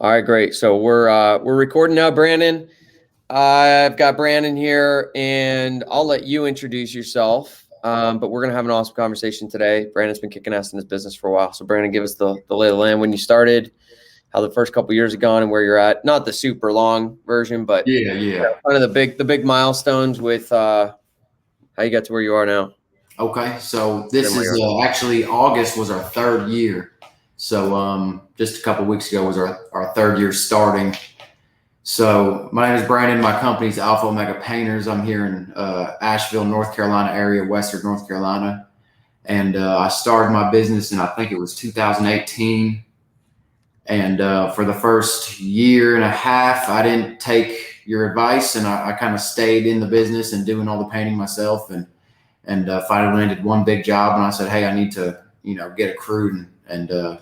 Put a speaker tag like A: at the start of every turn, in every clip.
A: All right, great. So we're recording now, Brandon. I've got Brandon here, and I'll let you introduce yourself. But we're gonna have an awesome conversation today. Brandon's been kicking ass in his business for a while. So Brandon, give us the lay of the land when you started, how the first couple of years have gone, and where you're at. Not the super long version, but
B: Yeah.
A: kind of the big milestones with how you got to where you are now.
B: Okay, so this is actually August was our third year. So just a couple of weeks ago was our third year starting. So my name is Brandon. My company's Alpha Omega Painters. I'm here in Asheville, North Carolina area, Western North Carolina. And I started my business in, I think it was 2018. And for the first year and a half, I didn't take your advice, and I kind of stayed in the business and doing all the painting myself. And finally landed one big job, and I said, hey, I need to, get a crew and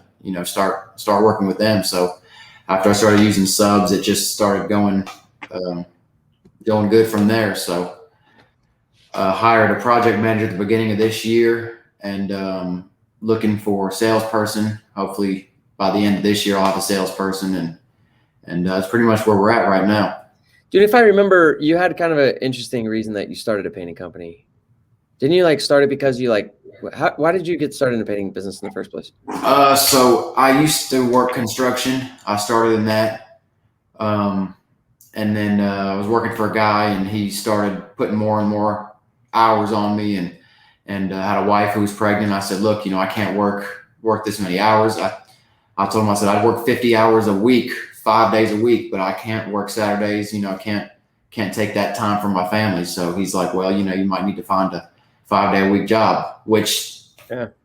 B: start working with them. So after I started using subs, it just started going good from there. So hired a project manager at the beginning of this year, and looking for a salesperson. Hopefully by the end of this year, I'll have a salesperson, and that's pretty much where we're at right now.
A: Dude, if I remember, you had kind of an interesting reason that you started a painting company. Didn't you start it because you why did you get started in the painting business in the first place?
B: So I used to work construction. I started in that. And then I was working for a guy, and he started putting more and more hours on me, and had a wife who was pregnant. I said, look, I can't work this many hours. I told him, I said, I'd work 50 hours a week, 5 days a week, but I can't work Saturdays. I can't take that time from my family. So he's like, well, you might need to find a 5-day-a-week job, which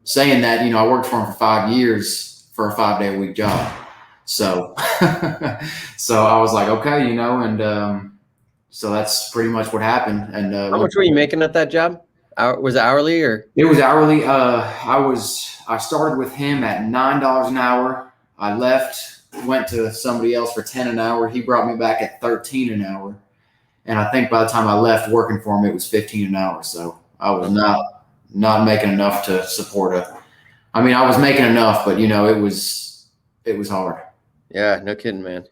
B: saying that, I worked for him for 5 years for a 5-day-a-week job. So, so I was like, okay, and so that's pretty much what happened. And
A: how much were you making at that job? Was it hourly or?
B: It was hourly. I started with him at $9 an hour. I left, went to somebody else for 10 an hour. He brought me back at 13 an hour. And I think by the time I left working for him, it was 15 an hour. So I was not making enough to support I was making enough, but it was hard.
A: Yeah, no kidding, man.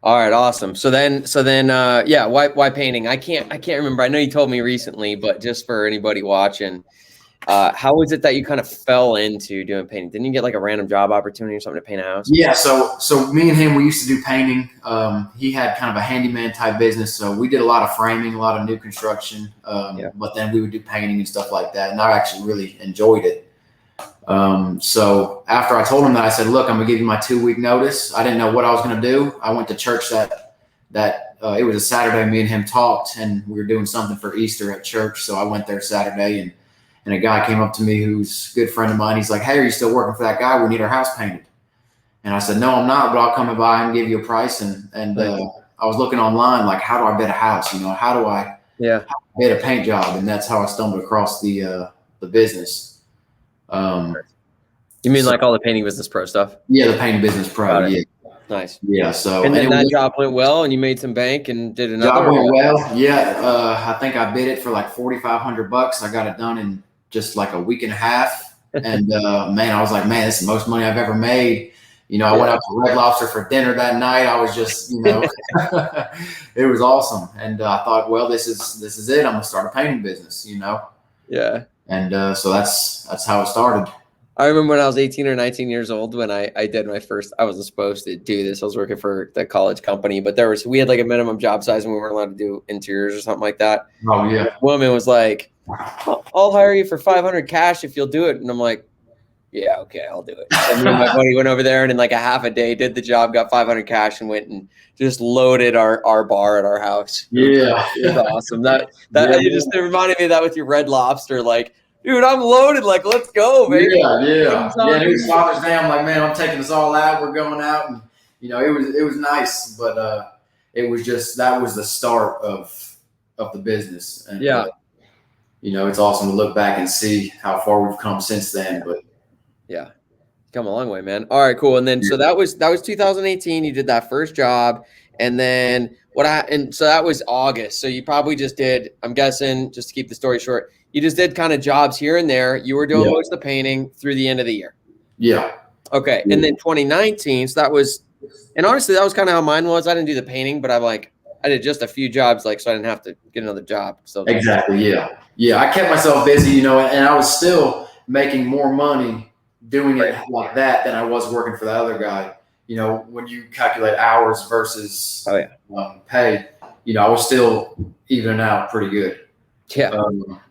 A: All right, awesome. So then, why painting? I can't remember. I know you told me recently, but just for anybody watching, how was it that you kind of fell into doing painting? Didn't you get a random job opportunity or something to paint a house?
B: Yeah. So me and him, we used to do painting. He had kind of a handyman type business. So we did a lot of framing, a lot of new construction. But then we would do painting and stuff like that. And I actually really enjoyed it. So after I told him that, I said, look, I'm gonna give you my 2-week notice. I didn't know what I was going to do. I went to church that it was a Saturday. Me and him talked, and we were doing something for Easter at church. So I went there Saturday, and a guy came up to me who's a good friend of mine. He's like, hey, are you still working for that guy? We need our house painted. And I said, no, I'm not, but I'll come by and give you a price. And I was looking online, like, how do I bid a house? How do I bid a paint job? And that's how I stumbled across the business.
A: You mean all the Painting Business Pro stuff?
B: Yeah, the Painting Business Pro. Yeah.
A: Nice.
B: Yeah. So
A: and then that job went well, and you made some bank and did another.
B: Job went well. Yeah. I think I bid it for $4,500. I got it done in just a week and a half. And man, I was like, man, this is the most money I've ever made. I went out to Red Lobster for dinner that night. I was just, it was awesome. And I thought, well, this is it. I'm gonna start a painting business.
A: Yeah.
B: And so that's how it started.
A: I remember when I was 18 or 19 years old when I did my first. I wasn't supposed to do this. I was working for the college company, but we had a minimum job size, and we weren't allowed to do interiors or something like that.
B: Oh yeah.
A: The woman was like, I'll hire you for 500 cash if you'll do it. And I'm like, yeah, okay, I'll do it. And me and my buddy went over there, and in a half a day did the job, got 500 cash, and went and just loaded our bar at our house.
B: Yeah.
A: It was awesome. You just reminded me of that with your Red Lobster, dude, I'm loaded. Let's go, baby.
B: Yeah. It was Father's Day. I'm like, man, I'm taking this all out. We're going out, and it was nice, but it was just that was the start of the business. And, it's awesome to look back and see how far we've come since then. But
A: yeah, come a long way, man. All right, cool. And then so that was 2018. You did that first job, and then so that was August. So you probably just did. I'm guessing, just to keep the story short, you just did kind of jobs here and there. You were doing most of the painting through the end of the year.
B: Yeah.
A: Okay. And then 2019, so that was and honestly, that was kind of how mine was. I didn't do the painting, but I did just a few jobs, like, so I didn't have to get another job. So
B: Exactly. Yeah. Yeah. I kept myself busy, and I was still making more money doing it like that than I was working for the other guy. When you calculate hours versus pay, I was still evening out pretty good.
A: Yeah.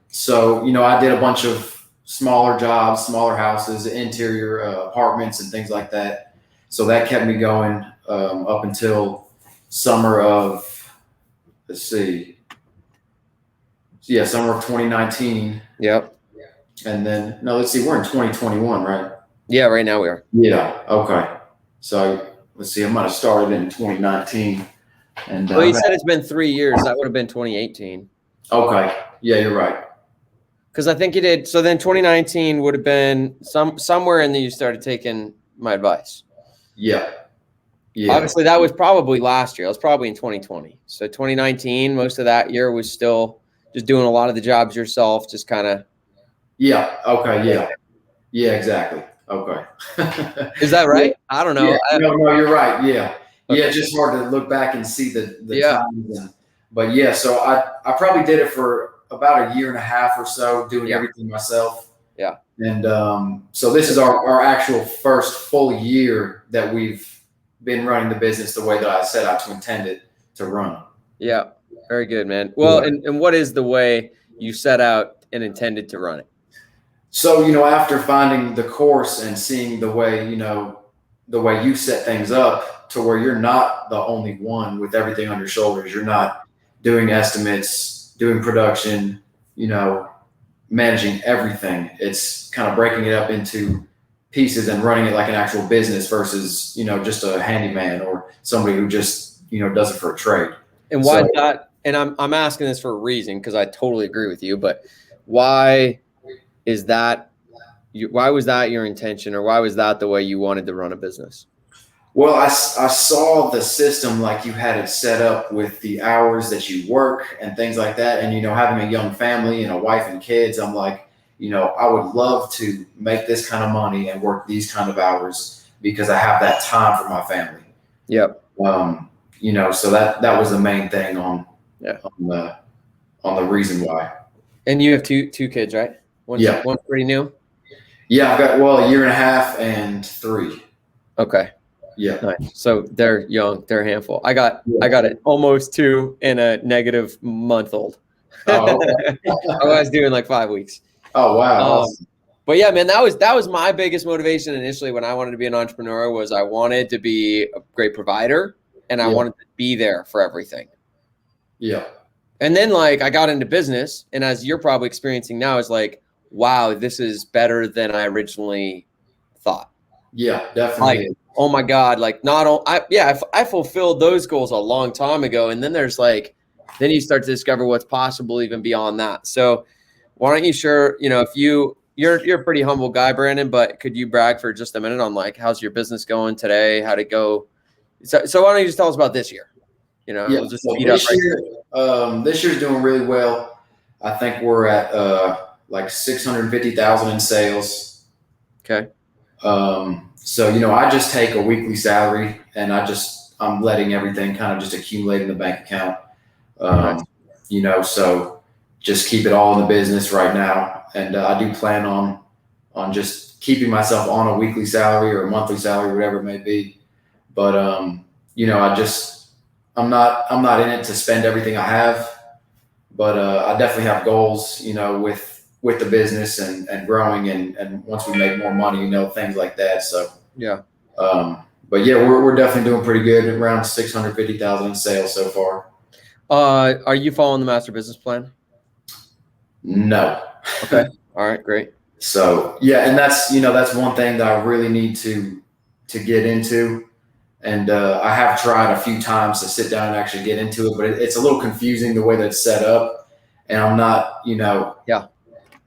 B: So, I did a bunch of smaller jobs, smaller houses, interior apartments and things like that. So that kept me going up until summer of, summer of 2019.
A: Yep.
B: And then, no, let's see, we're in 2021, right?
A: Yeah, right now we are.
B: Yeah. Okay. So let's see, I might have started in 2019. And
A: well, you said it's been 3 years. That would have been 2018.
B: Okay. Yeah, you're right.
A: Because I think you did. So then 2019 would have been somewhere in there you started taking my advice.
B: Yeah. Yeah.
A: Obviously, that was probably last year. It was probably in 2020. So 2019, most of that year was still just doing a lot of the jobs yourself, just kind of.
B: Yeah. Okay. Yeah. Yeah, exactly. Okay.
A: Is that right? I don't know.
B: Yeah. No, you're right. Yeah.
A: Okay.
B: Yeah, it's just hard to look back and see the times. But yeah, so I probably did it for about a year and a half or so, doing everything myself.
A: Yeah.
B: And so this is our actual first full year that we've been running the business the way that I set out to intend it to run.
A: Yeah. Very good, man. Well, and what is the way you set out and intended to run it?
B: So, after finding the course and seeing the way you set things up to where you're not the only one with everything on your shoulders, you're not doing estimates, doing production, managing everything. It's kind of breaking it up into pieces and running it like an actual business versus, just a handyman or somebody who just, does it for a trade.
A: And why that? And I'm asking this for a reason, because I totally agree with you, but why is that? Why was that your intention, or why was that the way you wanted to run a business?
B: Well, I saw the system like you had it set up with the hours that you work and things like that. And, having a young family and a wife and kids, I'm like, I would love to make this kind of money and work these kind of hours because I have that time for my family.
A: Yep.
B: So that was the main thing on the reason why.
A: And you have two kids, right? One's pretty new.
B: Yeah, I've got a year and a half and 3.
A: Okay.
B: Yeah.
A: Nice. So they're young. They're a handful. I got it almost 2 and a negative month-old.
B: Oh, okay.
A: I was doing like 5 weeks.
B: Oh, wow. Awesome.
A: But yeah, man, that was my biggest motivation initially when I wanted to be an entrepreneur. Was I wanted to be a great provider, and I wanted to be there for everything.
B: Yeah.
A: And then I got into business, and as you're probably experiencing now, is like, wow, this is better than I originally thought.
B: Yeah, definitely.
A: Oh my God, I fulfilled those goals a long time ago. And then there's then you start to discover what's possible even beyond that. So why don't you share, if you're a pretty humble guy, Brandon, but could you brag for just a minute on how's your business going today? How'd it go? So why don't you just tell us about this year? We'll just speed up right
B: here. This year's doing really well. I think we're at $650,000 in sales.
A: Okay.
B: So, I just take a weekly salary and I'm letting everything kind of just accumulate in the bank account. So just keep it all in the business right now. And I do plan on just keeping myself on a weekly salary or a monthly salary, whatever it may be. But, I'm not in it to spend everything I have, but, I definitely have goals, with the business and growing and once we make more money, things like that. So,
A: yeah.
B: But yeah, we're definitely doing pretty good, around 650,000 in sales so far.
A: Are you following the master business plan?
B: No.
A: Okay. All right, great.
B: So yeah. And that's one thing that I really need to get into. And, I have tried a few times to sit down and actually get into it, but it's a little confusing the way that it's set up. And I'm not,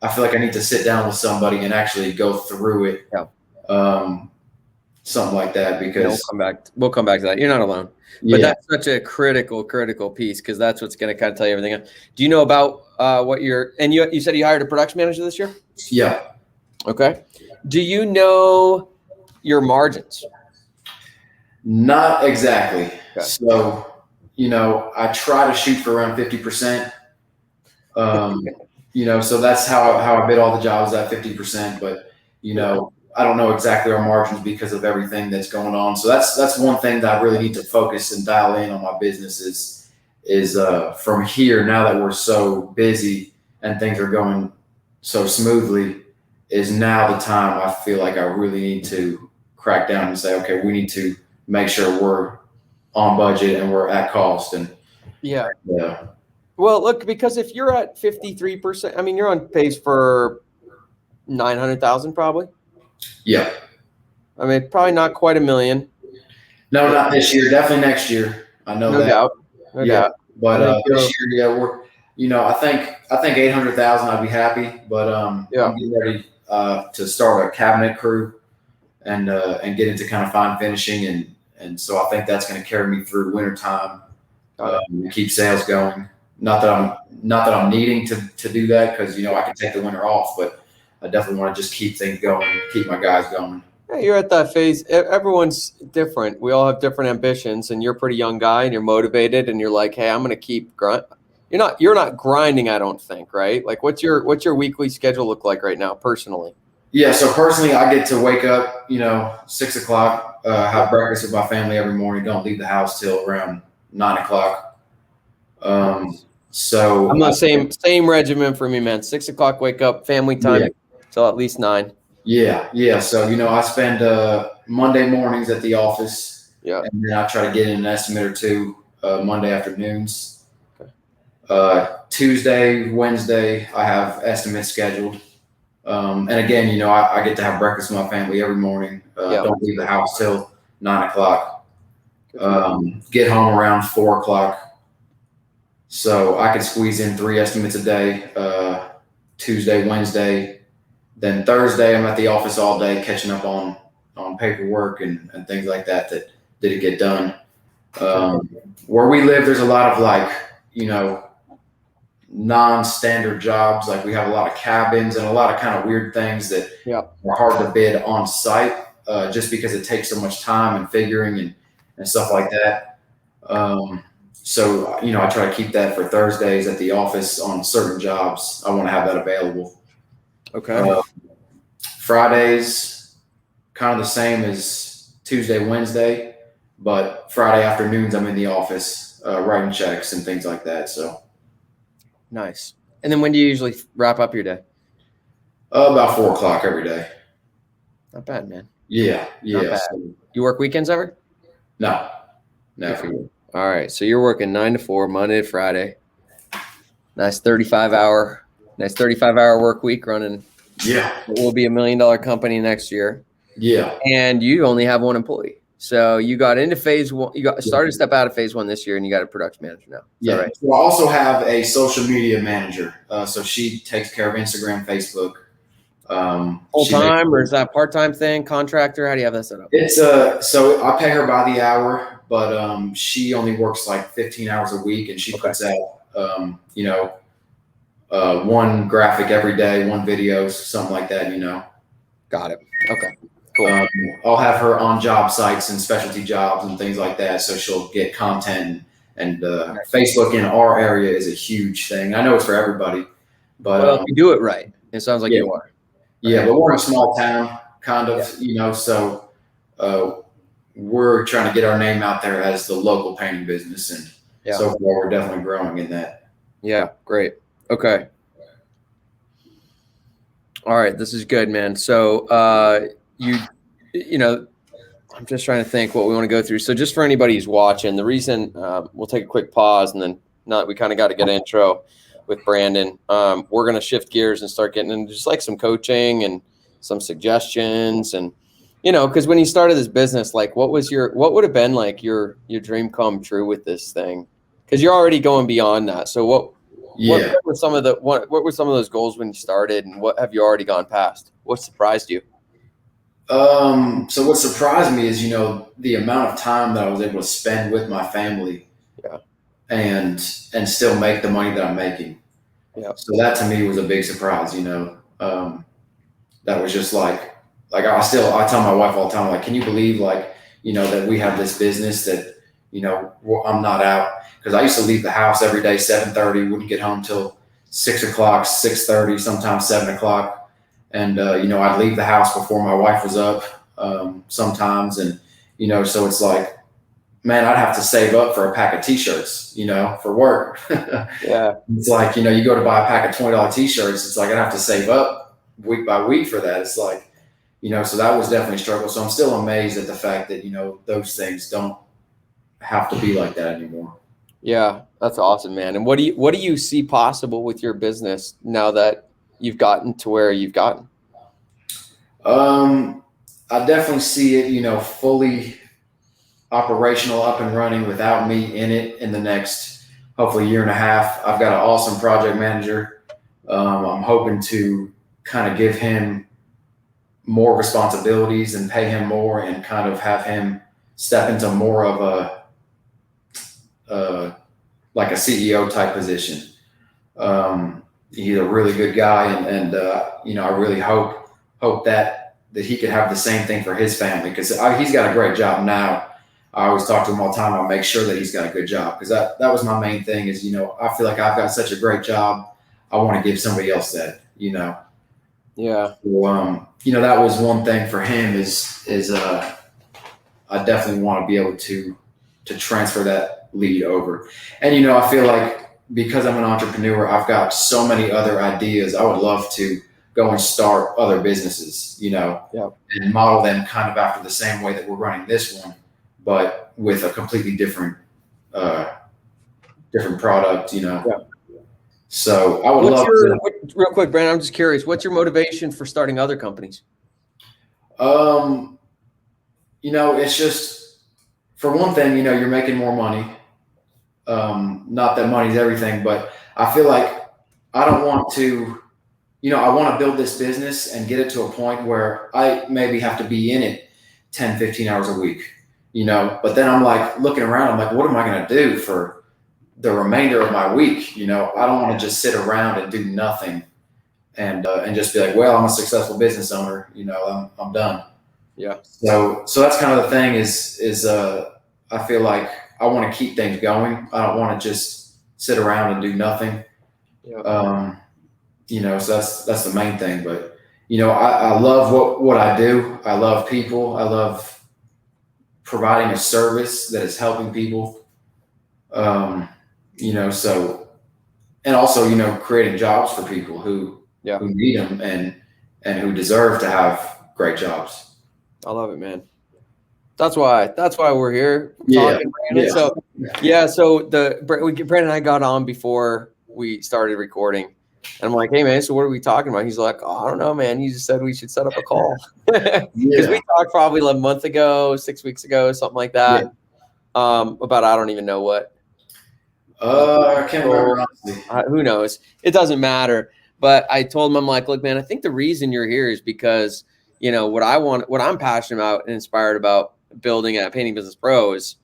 B: I feel like I need to sit down with somebody and actually go through it.
A: Yeah.
B: Something like that, because
A: we'll come back to that. You're not alone, but that's such a critical piece, because that's what's going to kind of tell you everything. Do you know about you said you hired a production manager this year?
B: Yeah.
A: Okay. Do you know your margins?
B: Not exactly.
A: Okay.
B: So, I try to shoot for around 50%. So that's how I bid all the jobs at 50%. But, I don't know exactly our margins because of everything that's going on. So that's one thing that I really need to focus and dial in on my business is from here, now that we're so busy and things are going so smoothly, is now the time I feel like I really need to crack down and say, okay, we need to make sure we're on budget and we're at cost. And
A: yeah. Well, look, because if you're at 53%, I mean, you're on pace for 900,000 probably.
B: Yeah.
A: I mean, probably not quite a million.
B: No, not this year. Definitely next year. I know
A: no
B: that.
A: Doubt. No doubt.
B: But this year, we're, I think 800,000, I'd be happy. But I'm getting ready to start a cabinet crew and get into kind of fine finishing, and so I think that's going to carry me through winter time. Keep sales going. Not that I'm needing to do that, because I can take the winter off, but I definitely want to just keep things going, keep my guys going.
A: Yeah, you're at that phase. Everyone's different. We all have different ambitions, and you're a pretty young guy, and you're motivated, and you're like, hey, I'm going to keep grind. You're not grinding, I don't think, right? Like, what's your weekly schedule look like right now, personally?
B: Yeah, so personally, I get to wake up, 6 o'clock, have breakfast with my family every morning. Don't leave the house till around 9 o'clock. So
A: I'm the same regimen for me, man. 6 o'clock, wake up, family time till at least 9.
B: Yeah. So, I spend Monday mornings at the office.
A: Yeah.
B: And then I try to get in an estimate or two Monday afternoons. Okay. Tuesday, Wednesday, I have estimates scheduled. And again, I get to have breakfast with my family every morning. Don't leave the house till 9 o'clock. Get home around 4 o'clock. So I can squeeze in 3 estimates a day, Tuesday, Wednesday. Then Thursday, I'm at the office all day catching up on paperwork and things like that didn't get done. Where we live, there's a lot of non-standard jobs. Like, we have a lot of cabins and a lot of kind of weird things that are hard to bid on site, just because it takes so much time and figuring and stuff like that. So, I try to keep that for Thursdays at the office on certain jobs. I want to have that available.
A: Okay.
B: Fridays, kind of the same as Tuesday, Wednesday, but Friday afternoons I'm in the office writing checks and things like that. So
A: nice. And then when do you usually wrap up your day?
B: About 4 o'clock every day.
A: Not bad, man.
B: Yeah.
A: So, you work weekends ever?
B: No, never.
A: All right. So you're working 9 to 4, Monday to Friday. Nice 35-hour work week running.
B: Yeah.
A: It will be $1 million company next year.
B: Yeah.
A: And you only have 1 employee. So you got into phase 1. You started to step out of phase 1 this year, and you got a production manager now.
B: Yeah.
A: Right?
B: So I also have a social media manager. So she takes care of Instagram, Facebook.
A: Full time, or is that part-time thing? Contractor? How do you have that set up?
B: It's so I pay her by the hour, but she only works like 15 hours a week, and she puts out one graphic every day, one video, something like that.
A: Got it. Okay. Cool.
B: I'll have her on job sites and specialty jobs and things like that, so she'll get content. And Facebook in our area is a huge thing. I know it's for everybody, but
A: if you do it right, it sounds like you are.
B: Yeah, but we're in a small town, kind of, so we're trying to get our name out there as the local painting business, and so far we're definitely growing in that. Yeah,
A: great. Okay. All right, this is good, man. So I'm just trying to think what we want to go through. So just for anybody who's watching, the reason we'll take a quick pause, and then we kind of got to get an intro with Brandon. We're going to shift gears and start getting into just like some coaching and some suggestions, and because when you started this business, like what would have been like your dream come true with this thing? Because you're already going beyond that. So what were some of those goals when you started, and what have you already gone past? What surprised you?
B: So what surprised me is, the amount of time that I was able to spend with my family, and still make the money that I'm making. Yeah. So that to me was a big surprise. That was just like I tell my wife all the time, like, can you believe, like, that we have this business that, I'm not out. Because I used to leave the house every day, 7:30, wouldn't get home till 6 o'clock, 6:30, sometimes 7 o'clock. And, I'd leave the house before my wife was up sometimes. And, so it's like, man, I'd have to save up for a pack of T-shirts, for work.
A: Yeah.
B: It's like, you go to buy a pack of $20 T-shirts. It's like I'd have to save up week by week for that. It's like, so that was definitely a struggle. So I'm still amazed at the fact that, those things don't have to be like that anymore.
A: Yeah, that's awesome, man. And what do you see possible with your business now that you've gotten to where you've gotten?
B: I definitely see it, fully operational, up and running without me in it in the next, hopefully, year and a half. I've got an awesome project manager. I'm hoping to kind of give him more responsibilities and pay him more and kind of have him step into more of like a CEO type position. He's a really good guy, and I really hope that he could have the same thing for his family, because he's got a great job now. I always talk to him all the time. I'll make sure that he's got a good job, because that was my main thing is, I feel like I've got such a great job. I want to give somebody else that,
A: Yeah.
B: So, that was one thing for him is I definitely want to be able to transfer that lead over. And, I feel like because I'm an entrepreneur, I've got so many other ideas. I would love to go and start other businesses, and model them kind of after the same way that we're running this one, but with a completely different product, Yeah. So I would love to.
A: Real quick, Brandon, I'm just curious, what's your motivation for starting other companies?
B: It's just, for one thing, you're making more money. Not that money's everything, but I feel like I don't want to, I want to build this business and get it to a point where I maybe have to be in it 10, 15 hours a week, but then I'm like looking around, I'm like, what am I going to do for the remainder of my week? I don't want to just sit around and do nothing and just be like, well, I'm a successful business owner, I'm done.
A: Yeah.
B: So that's kind of the thing is I feel like I want to keep things going. I don't want to just sit around and do nothing.
A: Yeah.
B: So that's the main thing. But, I love what I do. I love people. I love providing a service that is helping people. So, and also, creating jobs for people who need them and who deserve to have great jobs.
A: I love it, man. That's why we're here
B: talking,
A: Brandon. So Brandon and I got on before we started recording, and I'm like, hey man, so what are we talking about? He's like, oh, I don't know, man. You just said we should set up a call because we talked probably a month ago, 6 weeks ago, something like that. About I don't even know what.
B: I can't remember honestly.
A: Who knows? It doesn't matter. But I told him, I'm like, look, man, I think the reason you're here is because what I'm passionate about and inspired about building at Painting Business Pro is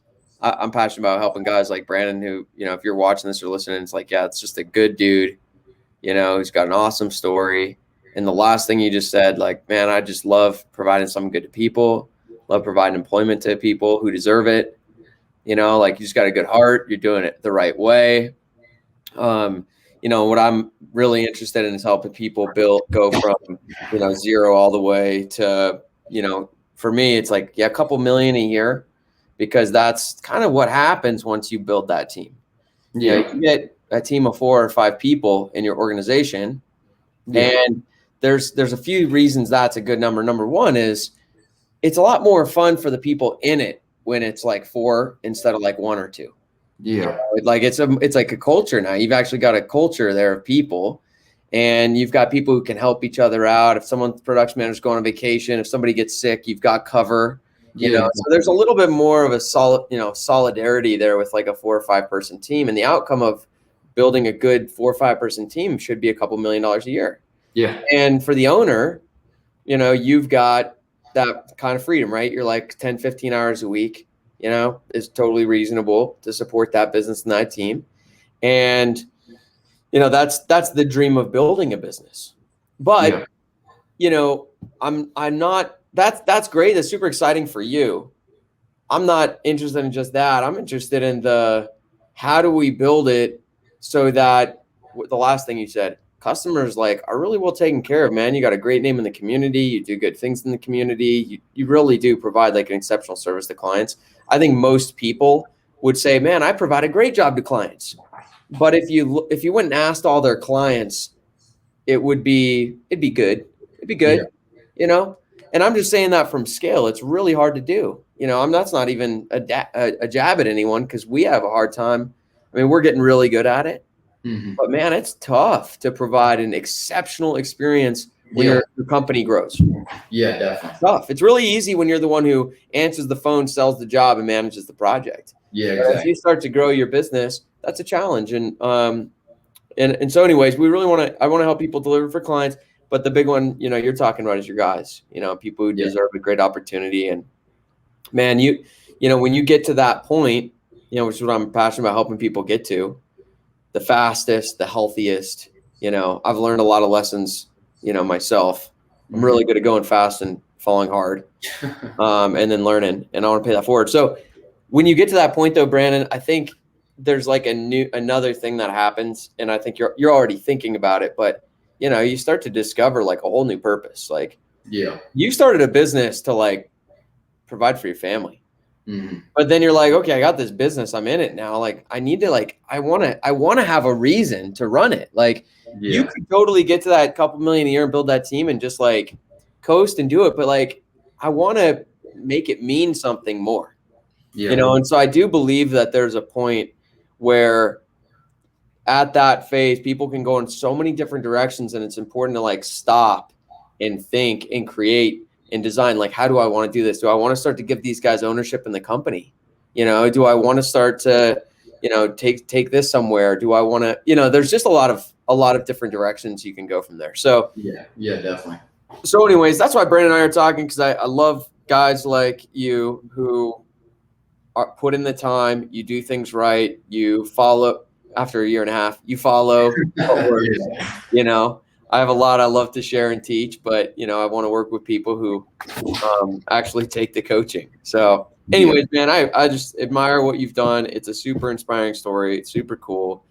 A: I'm passionate about helping guys like Brandon who, if you're watching this or listening, it's like, yeah, it's just a good dude, who's got an awesome story. And the last thing you just said, like, man, I just love providing something good to people, love providing employment to people who deserve it. Like you just got a good heart. You're doing it the right way. What I'm really interested in is helping people go from, zero all the way to, for me, it's like, a couple million a year, because that's kind of what happens once you build that team. You get a team of 4 or 5 people in your organization. And there's a few reasons that's a good number. Number one is it's a lot more fun for the people in it when it's like 4 instead of like 1 or 2.
B: Yeah.
A: Like it's like a culture now. You've actually got a culture there of people, and you've got people who can help each other out. If someone's production manager's going on vacation, if somebody gets sick, you've got cover, so there's a little bit more of a solidarity there with like a 4 or 5 person team. And the outcome of building a good 4 or 5 person team should be a couple $1 million a year.
B: Yeah.
A: And for the owner, you've got that kind of freedom, right? You're like 10, 15 hours a week, is totally reasonable to support that business and that team. And, that's the dream of building a business. But, I'm not, that's great. That's super exciting for you. I'm not interested in just that. I'm interested in how do we build it so that the last thing you said, customers like are really well taken care of, man. You got a great name in the community. You do good things in the community. You really do provide like an exceptional service to clients. I think most people would say, man, I provide a great job to clients. But if you went and asked all their clients, it'd be good. It'd be good, you know? And I'm just saying that from scale. It's really hard to do. You know, that's not even a jab at anyone because we have a hard time. I mean, we're getting really good at it.
B: Mm-hmm.
A: But man, it's tough to provide an exceptional experience when your company grows.
B: Yeah, definitely.
A: It's tough. It's really easy when you're the one who answers the phone, sells the job, and manages the project.
B: Yeah, exactly.
A: But as you start to grow your business, that's a challenge. And so anyways, I want to help people deliver for clients. But the big one, you know, you're talking about is your guys, you know, people who deserve a great opportunity. And man, you know, when you get to that point, you know, which is what I'm passionate about helping people get to, the fastest, the healthiest, you know, I've learned a lot of lessons, you know, myself. I'm really good at going fast and falling hard, and then learning, and I want to pay that forward. So when you get to that point though, Brandon, I think there's like another thing that happens, and I think you're already thinking about it, but you know, you start to discover like a whole new purpose. Like, you started a business to like provide for your family. But then you're like, okay, I got this business. I'm in it now. Like, I need to I want to have a reason to run it. Like, you could totally get to that couple million a year and build that team and just like coast and do it. But like, I want to make it mean something more, you know? And so I do believe that there's a point where at that phase, people can go in so many different directions, and it's important to like stop and think and create and design. Like, how do I want to do this? Do I want to start to give these guys ownership in the company? You know, do I want to start to, you know, take this somewhere? Do I want to, you know, there's just a lot of different directions you can go from there. So
B: yeah, definitely.
A: So anyways, that's why Brandon and I are talking, because I love guys like you who are put in the time, you do things right, you follow after a year and a half, you follow what works, you know. I have a lot I love to share and teach, but you know, I want to work with people who actually take the coaching. So anyways, man, I just admire what you've done. It's a super inspiring story. It's super cool.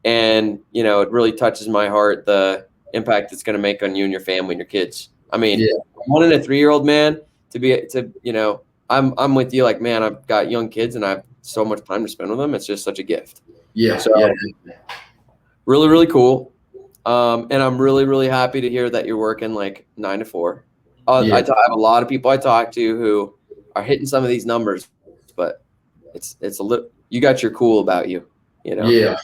A: And you know, it really touches my heart, the impact it's going to make on you and your family and your kids. I mean, 1 and a 3-year-old, man, you know, I'm with you. Like, man, I've got young kids and I have so much time to spend with them. It's just such a gift. Really, really cool. And I'm really, really happy to hear that you're working like 9 to 4. I have a lot of people I talk to who are hitting some of these numbers, but it's a little, you got your cool about you, you know? So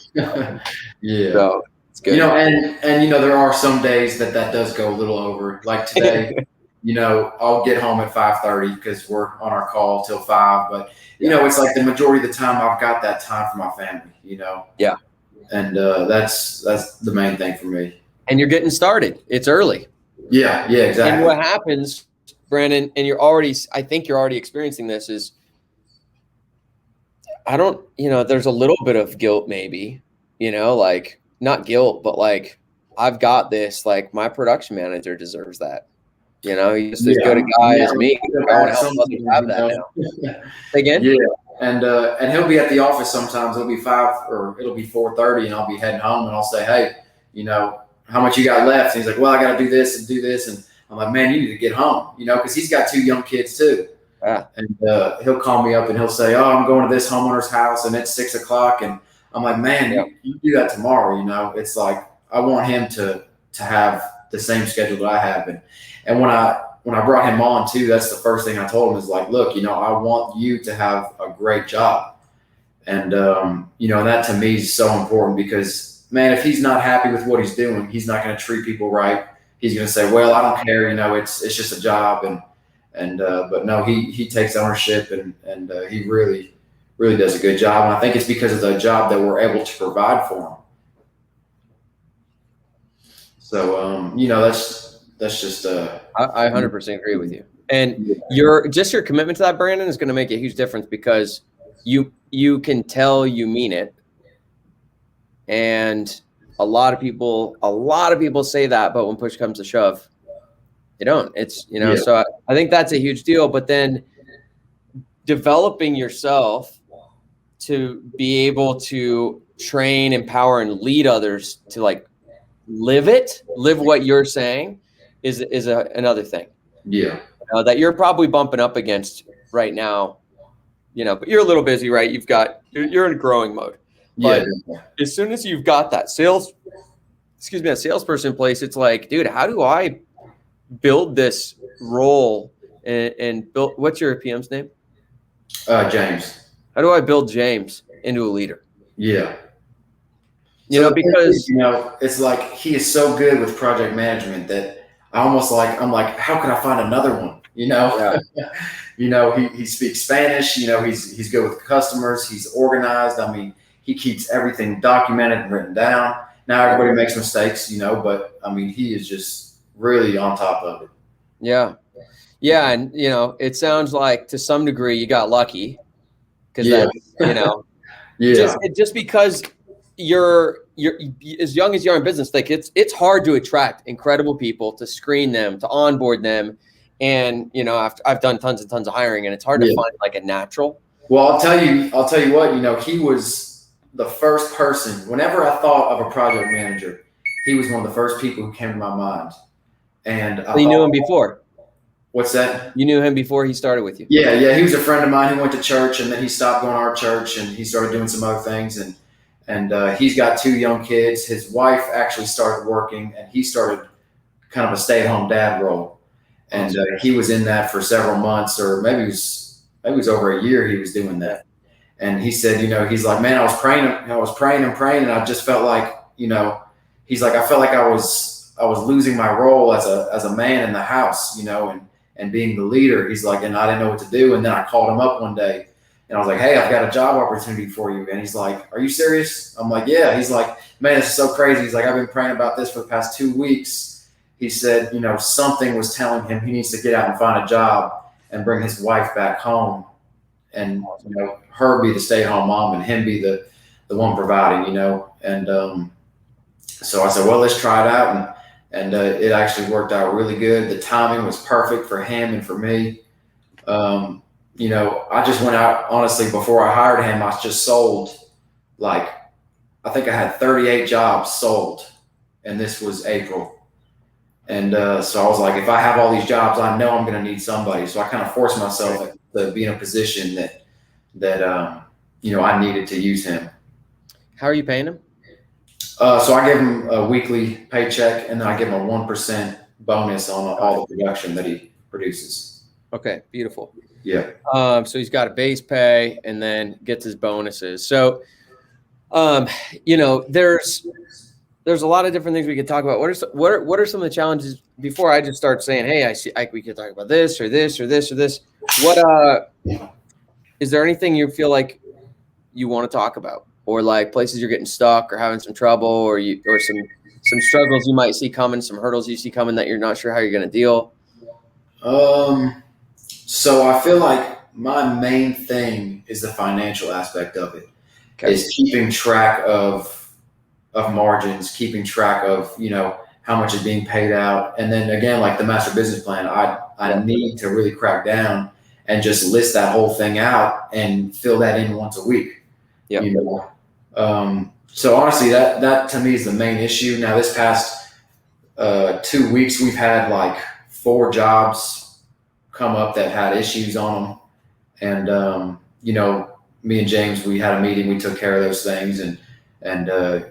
A: it's good.
B: You know, and you know, there are some days that does go a little over. Like today, you know, I'll get home at 5:30 because we're on our call till 5. But you know, it's like the majority of the time I've got that time for my family. You know. Yeah. And that's the main thing for me.
A: And you're getting started. It's early.
B: Yeah, exactly.
A: And what happens, Brandon, and I think you're already experiencing this, is you know, there's a little bit of guilt maybe, you know, like not guilt, but like, I've got this, like my production manager deserves that. You know, he's just as good a guy as me. I want to help others have that now. Again?
B: Yeah. And he'll be at the office sometimes. It'll be 5 or it'll be 4:30, and I'll be heading home, and I'll say, "Hey, you know, how much you got left?" And he's like, "Well, I got to do this and do this." And I'm like, "Man, you need to get home," you know, because he's got 2 young kids too. And he'll call me up and he'll say, "Oh, I'm going to this homeowner's house, and it's 6 o'clock." And I'm like, "Man, you do that tomorrow." You know, it's like I want him to have the same schedule that I have. And when I brought him on too, that's the first thing I told him is like, look, you know, I want you to have a great job. And, you know, that to me is so important because, man, if he's not happy with what he's doing, he's not going to treat people right. He's going to say, well, I don't care. You know, it's just a job. But no, he takes ownership and he really, really does a good job. And I think it's because of the job that we're able to provide for him. So, you know, that's just
A: I 100% agree with you. And your commitment to that, Brandon, is going to make a huge difference because you can tell you mean it. And a lot of people say that, but when push comes to shove, they don't. It's, you know, so I think that's a huge deal. But then developing yourself to be able to train, empower, and lead others to like live what you're saying is another thing.
B: Yeah.
A: That you're probably bumping up against right now, but you're a little busy, right? You're in growing mode. But as soon as you've got that salesperson in place, it's like, dude, how do I build this role and build, what's your PM's name?
B: James.
A: How do I build James into a leader?
B: Yeah.
A: Because
B: it's like he is so good with project management that I'm like, how can I find another one?
A: Yeah.
B: He speaks Spanish. He's good with customers. He's organized. I mean, he keeps everything documented and written down. Now everybody makes mistakes, but I mean, he is just really on top of it.
A: Yeah. Yeah. And, it sounds like to some degree you got lucky because just because you're as young as you are in business, like it's hard to attract incredible people, to screen them, to onboard them. And, I've done tons and tons of hiring, and it's hard to find like a natural.
B: Well, I'll tell you what, he was the first person, whenever I thought of a project manager, he was one of the first people who came to my mind. And
A: you knew him before.
B: What's that?
A: You knew him before he started with you.
B: Yeah. He was a friend of mine who went to church, and then he stopped going to our church, and he started doing some other things. And he's got 2 young kids. His wife actually started working, and he started kind of a stay-at-home dad role. And he was in that for several months, or maybe it was over a year he was doing that. And he said, he's like, man, I was praying and praying, and I just felt like, he's like, I felt like I was losing my role as a man in the house, and being the leader. He's like, and I didn't know what to do. And then I called him up one day, and I was like, hey, I've got a job opportunity for you. And he's like, are you serious? I'm like, yeah. He's like, man, this is so crazy. He's like, I've been praying about this for the past 2 weeks. He said, something was telling him he needs to get out and find a job and bring his wife back home, and her be the stay-at-home mom and him be the one providing, And so I said, well, let's try it out, and it actually worked out really good. The timing was perfect for him and for me. I just went out, honestly, before I hired him, I just sold, I think I had 38 jobs sold, and this was April. And so I was like, if I have all these jobs, I know I'm going to need somebody. So I kind of forced myself to be in a position that I needed to use him.
A: How are you paying him?
B: So I give him a weekly paycheck, and then I give him a 1% bonus on all the production that he produces. Okay,
A: beautiful.
B: Yeah.
A: So he's got a base pay and then gets his bonuses. So, there's a lot of different things we could talk about. What are some of the challenges before I just start saying, hey, we could talk about this or this or this or this. What is there anything you feel like you want to talk about, or like places you're getting stuck or having some trouble, or some struggles you might see coming, some hurdles you see coming that you're not sure how you're going to deal?
B: So I feel like my main thing is the financial aspect of it. Okay. Is keeping track of margins, keeping track of, how much is being paid out. And then again, like the master business plan, I need to really crack down and just list that whole thing out and fill that in once a week.
A: Yeah.
B: So honestly, that to me is the main issue. Now this past 2 weeks, we've had like 4 jobs come up that had issues on them. And, me and James, we had a meeting, we took care of those things, and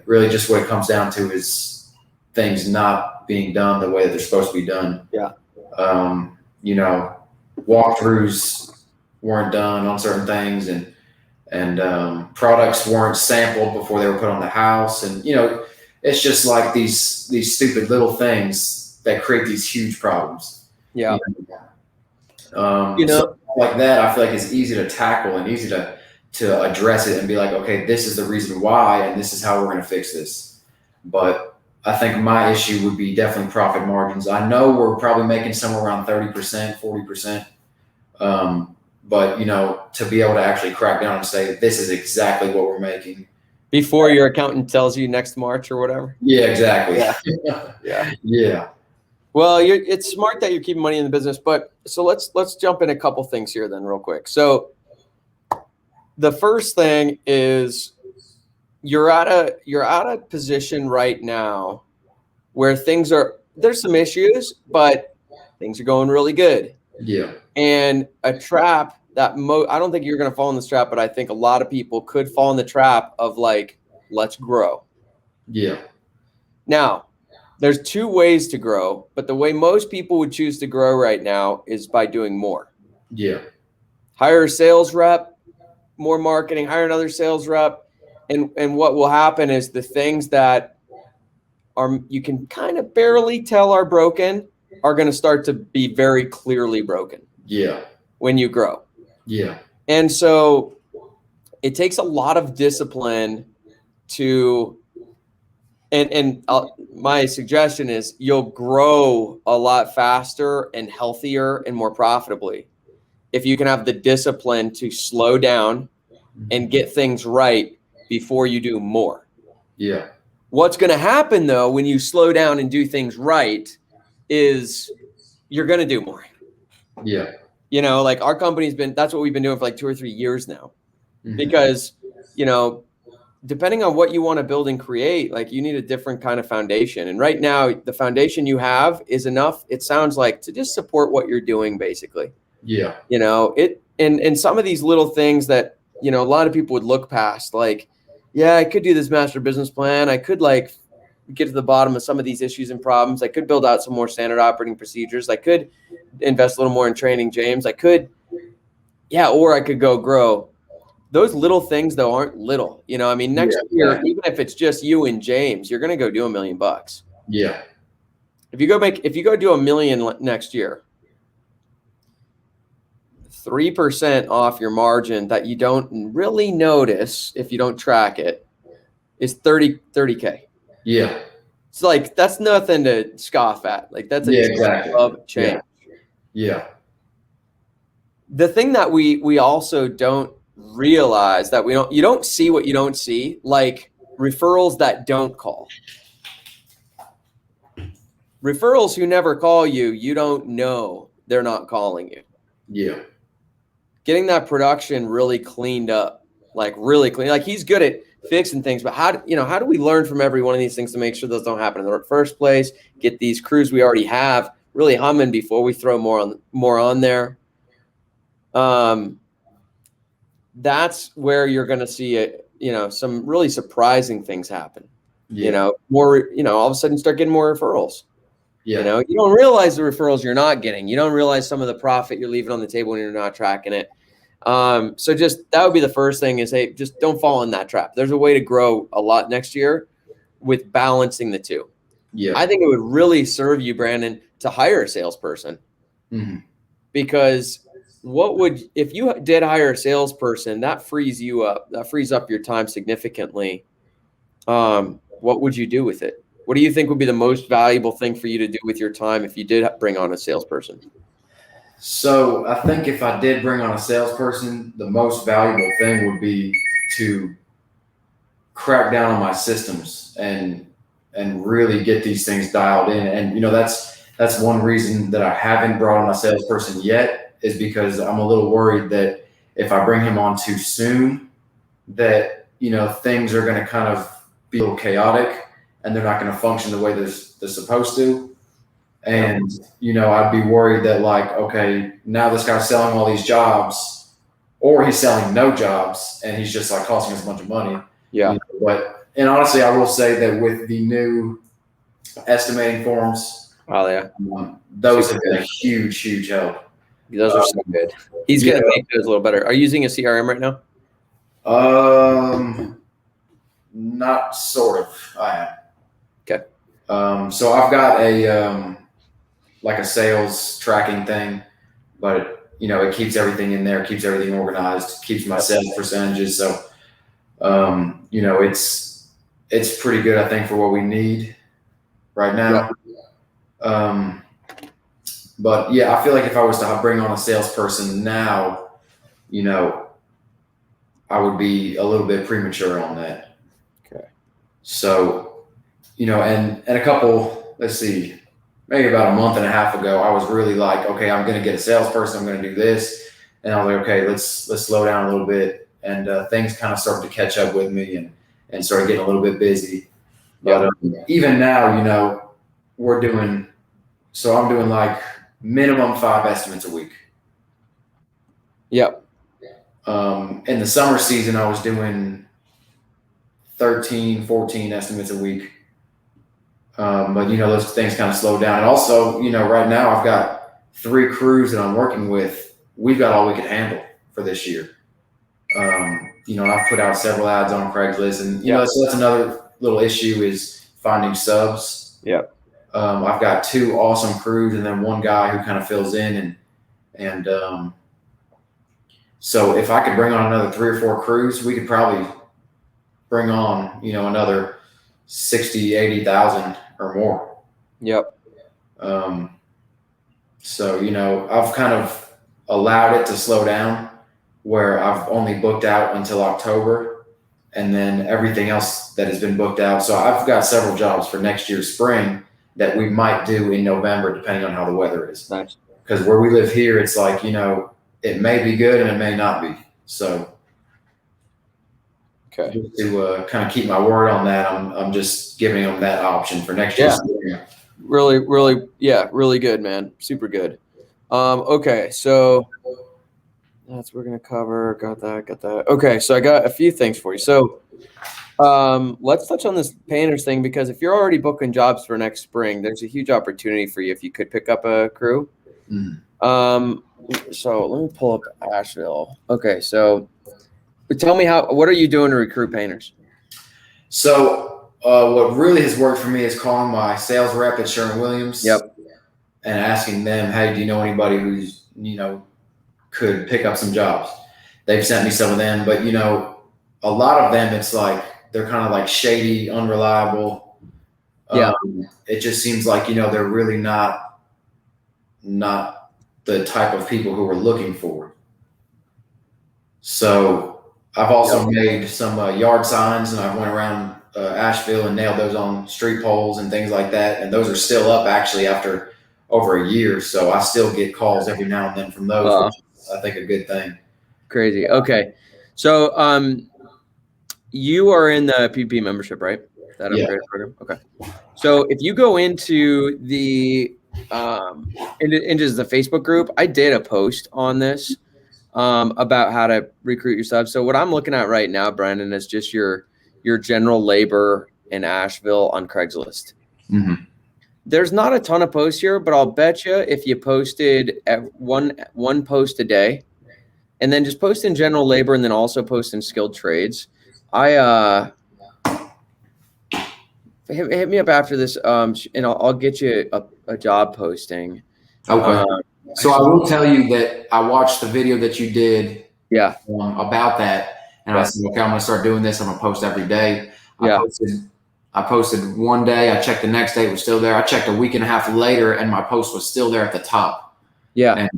B: really just what it comes down to is things not being done the way that they're supposed to be done.
A: Yeah.
B: Walkthroughs weren't done on certain things, and products weren't sampled before they were put on the house. And, it's just like these stupid little things that create these huge problems.
A: Yeah.
B: So like that, I feel like it's easy to tackle and easy to address it and be like, okay, this is the reason why, and this is how we're going to fix this. But I think my issue would be definitely profit margins. I know we're probably making somewhere around 30%, 40%. But, to be able to actually crack down and say, this is exactly what we're making.
A: Before your accountant tells you next March or whatever.
B: Yeah, exactly.
A: Yeah.
B: Yeah.
A: Well, it's smart that you're keeping money in the business, but so let's jump in a couple things here then real quick. So the first thing is you're at a position right now where there's some issues, but things are going really good.
B: Yeah.
A: And a trap that I don't think you're going to fall in this trap, but I think a lot of people could fall in the trap of like, let's grow.
B: Yeah.
A: Now, there's two ways to grow, but the way most people would choose to grow right now is by doing more.
B: Yeah.
A: Hire a sales rep, more marketing, hire another sales rep. And what will happen is the things that you can kind of barely tell are broken are going to start to be very clearly broken.
B: Yeah.
A: When you grow.
B: Yeah.
A: And so it takes a lot of discipline to, and my suggestion is you'll grow a lot faster and healthier and more profitably if you can have the discipline to slow down and get things right before you do more.
B: Yeah.
A: What's going to happen though, when you slow down and do things right, is you're going to do more.
B: Yeah.
A: You know, like our company's that's what we've been doing for like 2 or 3 years now, because, you know, depending on what you want to build and create, like you need a different kind of foundation. And right now the foundation you have is enough, it sounds like, to just support what you're doing basically.
B: Yeah.
A: You know, and some of these little things that, you know, a lot of people would look past, like, yeah, I could do this master business plan. I could like get to the bottom of some of these issues and problems. I could build out some more standard operating procedures. I could invest a little more in training, James. I could, or I could go grow. Those little things though aren't little. You know, I mean, next year, even if it's just you and James, you're going to go do $1 million.
B: Yeah.
A: If you go do $1 million next year, 3% off your margin that you don't really notice if you don't track it is 30K.
B: Yeah.
A: It's like, that's nothing to scoff at. Like that's a
B: exactly.
A: of change.
B: Yeah.
A: The thing that we also don't realize, that you don't see what you don't see, like referrals that don't call. Referrals who never call you, you don't know they're not calling you.
B: Yeah.
A: Getting that production really cleaned up, like really clean. Like he's good at fixing things, but how do we learn from every one of these things to make sure those don't happen in the first place? Get these crews we already have really humming before we throw more on there. That's where you're going to see some really surprising things happen.
B: Yeah.
A: More, all of a sudden start getting more referrals.
B: Yeah.
A: You don't realize the referrals you're not getting. You don't realize some of the profit you're leaving on the table when you're not tracking it. So just that would be the first thing is, hey, just don't fall in that trap. There's a way to grow a lot next year with balancing the two.
B: Yeah.
A: I think it would really serve you, Brandon, to hire a salesperson. Because if you did hire a salesperson, that frees you up. That frees up your time significantly. What would you do with it? What do you think would be the most valuable thing for you to do with your time if you did bring on a salesperson?
B: So I think if I did bring on a salesperson, the most valuable thing would be to crack down on my systems and really get these things dialed in. And, that's one reason that I haven't brought on a salesperson yet, is because I'm a little worried that if I bring him on too soon, that, things are going to kind of be a little chaotic and they're not going to function the way they're supposed to. And, I'd be worried that like, okay, now this guy's selling all these jobs, or he's selling no jobs and he's just like costing us a bunch of money.
A: Yeah.
B: And honestly, I will say that with the new estimating forms, those have been a huge, huge help.
A: Those are so good. He's going to make those a little better. Are you using a CRM right now?
B: Not sort of. I am.
A: Okay.
B: So I've got a sales tracking thing, but it keeps everything in there, keeps everything organized, keeps my sales percentages. So, it's pretty good, I think, for what we need right now. But yeah, I feel like if I was to bring on a salesperson now, I would be a little bit premature on that.
A: Okay.
B: So, and a couple, let's see, maybe about a month and a half ago, I was really like, okay, I'm going to get a salesperson. I'm going to do this. And I was like, okay, let's slow down a little bit and things kind of started to catch up with me and started getting a little bit busy. But even now, you know, I'm doing like minimum 5 estimates a week.
A: Yep.
B: In the summer season, I was doing 13, 14 estimates a week. But you know, those things kind of slowed down. And also, you know, right now I've got 3 crews that I'm working with. We've got all we can handle for this year. You know, I've put out several ads on Craigslist, and you know, so that's another little issue is finding subs.
A: Yep.
B: I've got 2 awesome crews and then 1 guy who kind of fills in, and so if I could bring on another 3 or 4 crews, we could probably bring on, you know, another 60, 80,000 or more.
A: Yep.
B: So, you know, I've kind of allowed it to slow down where I've only booked out until October and then everything else that has been booked out. So I've got several jobs for next year's spring that we might do in November, depending on how the weather is.
A: Nice.
B: Because where we live here, it's like, you know, it may be good and it may not be. So just to kind of keep my word on that, I'm just giving them that option for next year.
A: Yeah. Really good, man. Super good. Okay, so we're gonna cover. Got that. Okay, so I got a few things for you. So let's touch on this painters thing, because if you're already booking jobs for next spring, there's a huge opportunity for you if you could pick up a crew. So let me pull up Asheville. Okay, so tell me what are you doing to recruit painters?
B: So what really has worked for me is calling my sales rep at Sherwin-Williams.
A: Yep.
B: And asking them, hey, do you know anybody who's, you know, could pick up some jobs? They've sent me some of them, but you know, a lot of them, it's like they're kind of like shady, unreliable.
A: Yeah.
B: It just seems like, you know, they're really not the type of people who we're looking for. So I've also made some yard signs, and I went around Asheville and nailed those on street poles and things like that. And those are still up actually after over a year. So I still get calls every now and then from those, which is, I think, a good thing.
A: Crazy. Okay. So you are in the PPP membership, right? That upgrade program. Okay. So if you go into the into the Facebook group, I did a post on this about how to recruit your subs. So what I'm looking at right now, Brandon, is just your general labor in Asheville on Craigslist.
B: Mm-hmm.
A: There's not a ton of posts here, but I'll bet you if you posted at one post a day, and then just post in general labor, and then also post in skilled trades. Hit me up after this, and I'll get you a job posting.
B: Okay. So I will tell you that I watched the video that you did.
A: Yeah.
B: About that, and I said, okay, I'm gonna start doing this. I'm gonna post every day. I posted one day. I checked the next day, it was still there. I checked a week and a half later, and my post was still there at the top.
A: Yeah.
B: And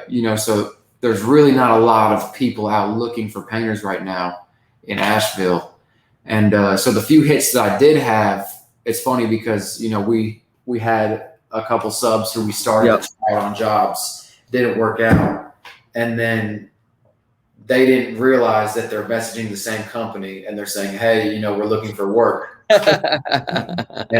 B: you know, so there's really not a lot of people out looking for painters right now in Asheville. And so the few hits that I did have, it's funny because, you know, we had a couple subs who we started to try out on jobs, didn't work out, and then they didn't realize that they're messaging the same company and they're saying, hey, you know, we're looking for work. And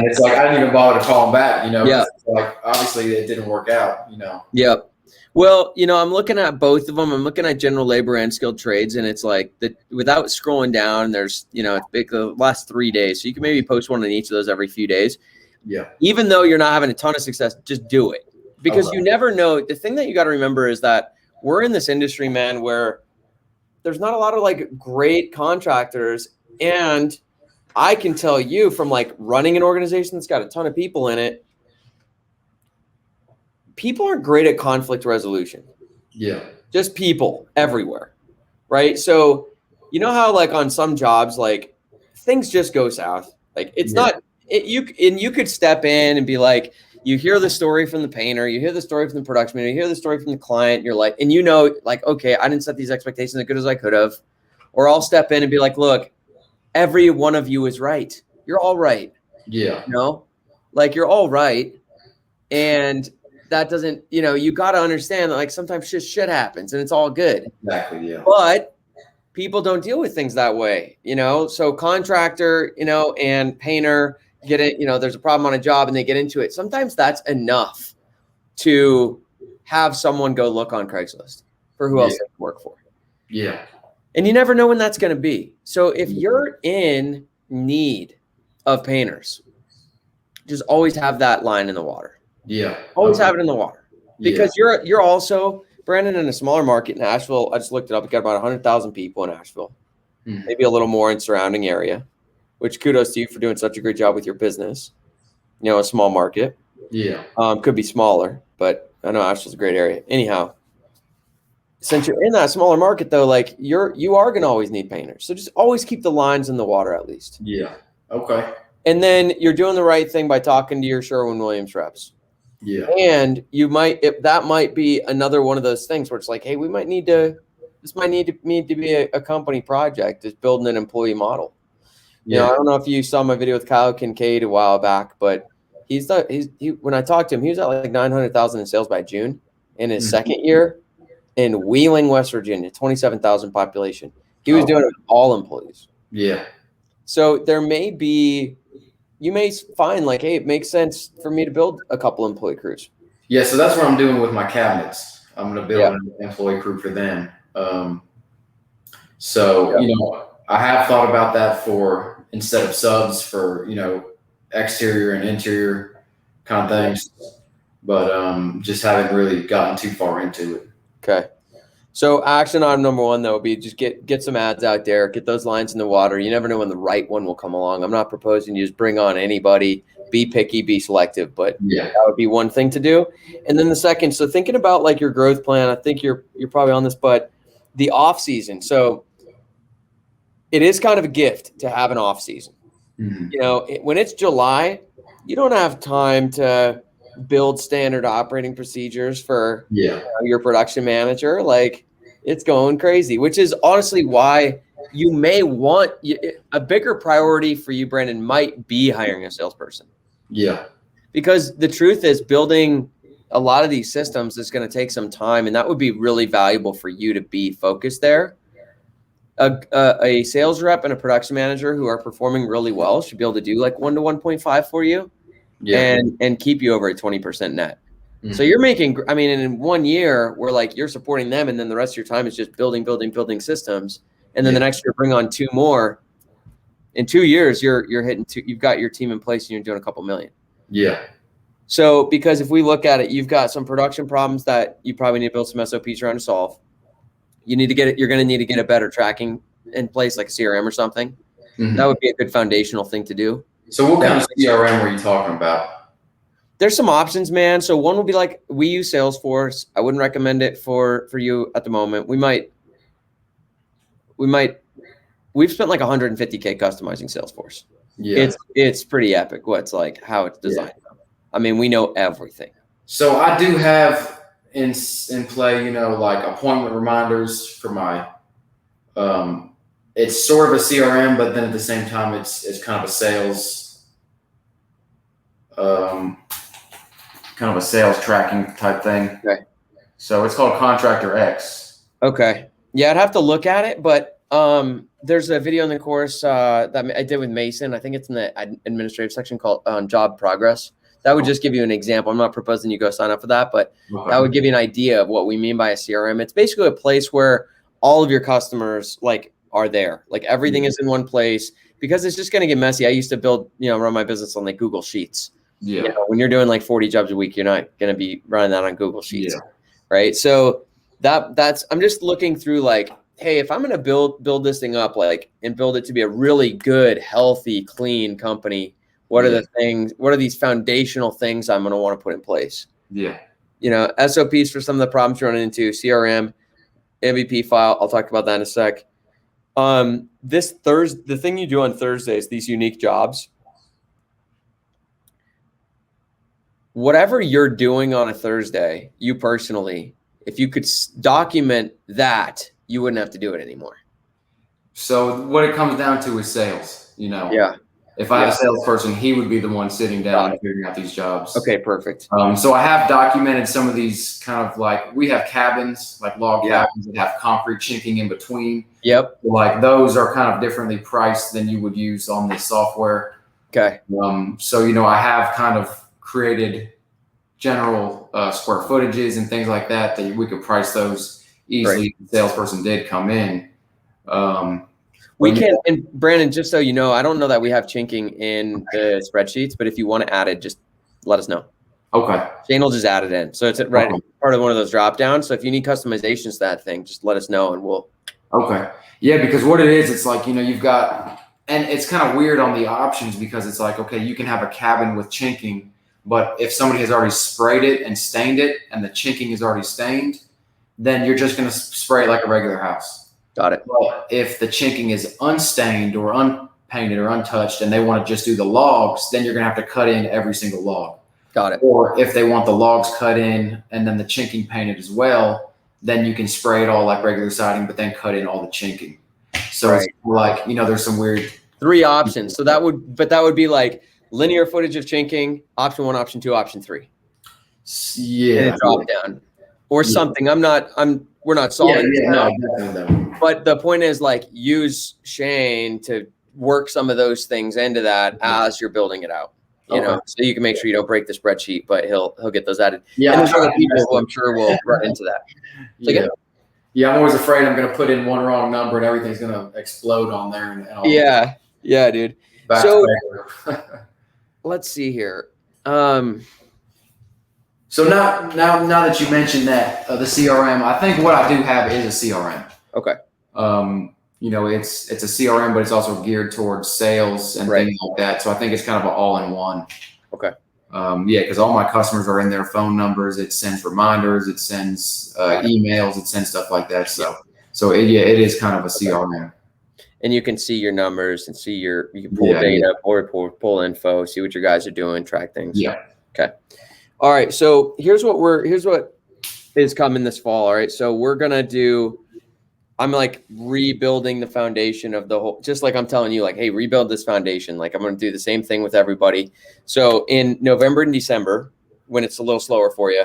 B: it's like, I didn't even bother to call them back, you know, like obviously it didn't work out, you know.
A: Yep. Well, you know, I'm looking at both of them. I'm looking at general labor and skilled trades, and it's like without scrolling down, there's, you know, the last 3 days. So you can maybe post one on each of those every few days.
B: Yeah.
A: Even though you're not having a ton of success, just do it, because you never know. The thing that you got to remember is that we're in this industry, man, where there's not a lot of like great contractors. And I can tell you from like running an organization that's got a ton of people in it, people aren't great at conflict resolution.
B: Yeah.
A: Just people everywhere. Right. So, you know how like on some jobs, like things just go south. Like it's not, you could step in and be like, you hear the story from the painter, you hear the story from the production manager, you hear the story from the client, you're like, and you know, like, okay, I didn't set these expectations as good as I could have. Or I'll step in and be like, look, every one of you is right. You're all right.
B: Yeah.
A: You know, like you're all right. And that doesn't, you know, you got to understand that like sometimes shit happens and it's all good.
B: Exactly. Yeah.
A: But people don't deal with things that way, so contractor, and painter get it, there's a problem on a job and they get into it. Sometimes that's enough to have someone go look on Craigslist for who else they can work for.
B: Yeah.
A: And you never know when that's going to be. So if you're in need of painters, just always have that line in the water.
B: Yeah.
A: Always have it in the water. Because you're also, Brandon, in a smaller market in Nashville. I just looked it up. We got about 100,000 people in Nashville, maybe a little more in surrounding area, which kudos to you for doing such a great job with your business. A small market.
B: Yeah.
A: Could be smaller, but I know Nashville's a great area. Anyhow, since you're in that smaller market though, like you are going to always need painters. So just always keep the lines in the water at least.
B: Yeah. Okay.
A: And then you're doing the right thing by talking to your Sherwin-Williams reps.
B: Yeah.
A: And that might be another one of those things where it's like, hey, this might need to be a company project, is building an employee model. I don't know if you saw my video with Kyle Kincaid a while back, but when I talked to him, he was at like 900,000 in sales by June in his second year in Wheeling, West Virginia, 27,000 population. He was doing it with all employees.
B: Yeah. So
A: you may find like, hey, it makes sense for me to build a couple employee crews.
B: Yeah, so that's what I'm doing with my cabinets. I'm going to build an employee crew for them. I have thought about that for instead of subs for, exterior and interior kind of things, but just haven't really gotten too far into it.
A: Okay. So action item number one, though, would be just get some ads out there, get those lines in the water. You never know when the right one will come along. I'm not proposing you just bring on anybody, be picky, be selective, but that would be one thing to do. And then the second, so thinking about like your growth plan, I think you're probably on this, but the off season. So it is kind of a gift to have an off season. When it's July, you don't have time to build standard operating procedures for your production manager. Like, it's going crazy, which is honestly why you may want a bigger priority for you, Brandon, might be hiring a salesperson.
B: Yeah.
A: Because the truth is, building a lot of these systems is going to take some time, and that would be really valuable for you to be focused there. A sales rep and a production manager who are performing really well should be able to do like 1 to 1.5 for you. And keep you over at 20% net. So you're making, in 1 year where like you're supporting them, and then the rest of your time is just building systems. And then the next year bring on 2 more. In 2 years, you're hitting you've got your team in place and you're doing a couple million.
B: Yeah.
A: So because if we look at it, you've got some production problems that you probably need to build some SOPs around to solve. You're going to need to get a better tracking in place, like a CRM or something. That would be a good foundational thing to do.
B: So what kind of CRM were you talking about?
A: There's some options, man. So one would be like, we use Salesforce. I wouldn't recommend it for you at the moment. We've spent like $150K customizing Salesforce. Yeah. It's pretty epic what's like how it's designed. Yeah. We know everything.
B: So I do have in play, like appointment reminders for my it's sort of a CRM, but then at the same time, it's kind of a sales, kind of a sales tracking type thing. Okay. So it's called Contractor X.
A: Okay. Yeah, I'd have to look at it, but there's a video in the course that I did with Mason. I think it's in the administrative section called Job Progress. That would just give you an example. I'm not proposing you go sign up for that, but that would give you an idea of what we mean by a CRM. It's basically a place where all of your customers are there. Like everything is in one place, because it's just going to get messy. I used to run my business on like Google Sheets. Yeah. When you're doing like 40 jobs a week, you're not going to be running that on Google Sheets. Yeah. Right. So I'm just looking through like, hey, if I'm going to build this thing up, and build it to be a really good, healthy, clean company, what are these foundational things I'm going to want to put in place? Yeah. SOPs for some of the problems you're running into, CRM, MVP file. I'll talk about that in a sec. The thing you do on Thursdays, these unique jobs, whatever you're doing on a Thursday, you personally, if you could document that, you wouldn't have to do it anymore.
B: So what it comes down to is sales,
A: Yeah.
B: If I had a salesperson, he would be the one sitting down and figuring out these jobs.
A: Okay, perfect.
B: So I have documented some of these kind of like, we have cabins, like log cabins that have concrete chinking in between.
A: Yep.
B: Like those are kind of differently priced than you would use on this software.
A: Okay.
B: So, you know, I have kind of created general square footages and things like that we could price those easily. If the salesperson did come in.
A: We can, and Brandon, just so you know, I don't know that we have chinking in the spreadsheets, but if you want to add it, just let us know.
B: Okay.
A: Shane will just add it in. So it's part of one of those drop downs. So if you need customizations to that thing, just let us know and we'll.
B: Okay. Yeah, because what it is, it's like, you know, you've got, and it's kind of weird on the options because it's like, okay, you can have a cabin with chinking, but if somebody has already sprayed it and stained it and the chinking is already stained, then you're just going to spray it like a regular house.
A: Got it.
B: But if the chinking is unstained or unpainted or untouched and they want to just do the logs, then you're going to have to cut in every single log.
A: Got it.
B: Or if they want the logs cut in and then the chinking painted as well, then you can spray it all like regular siding, but then cut in all the chinking. So it's like, you know, there's some weird
A: 3 options. So that would be like linear footage of chinking, option 1, option 2, option 3.
B: Yeah.
A: Drop down or something. We're not solving
B: it. No, definitely.
A: But the point is, like, use Shane to work some of those things into that as you're building it out. You know, so you can make sure you don't break the spreadsheet, but he'll get those added.
B: Yeah,
A: and there's other people who I'm sure will run into that. So
B: yeah, I'm always afraid I'm going to put in one wrong number and everything's going to explode on there. And all
A: yeah, dude. So let's see here.
B: So now that you mentioned that the CRM, I think what I do have is a CRM.
A: Okay.
B: You know, it's a CRM, but it's also geared towards sales and things like that. So I think it's kind of an all-in-one.
A: Okay.
B: Yeah, because all my customers are in their phone numbers. It sends reminders. It sends emails. It sends stuff like that. So it is kind of a CRM.
A: And you can see your numbers and you can pull data, pull info, see what your guys are doing, track things.
B: Yeah.
A: Okay. All right. So here's what is coming this fall. All right. So I'm like rebuilding the foundation of the whole, just like I'm telling you, like, hey, rebuild this foundation. Like I'm going to do the same thing with everybody. So in November and December, when it's a little slower for you,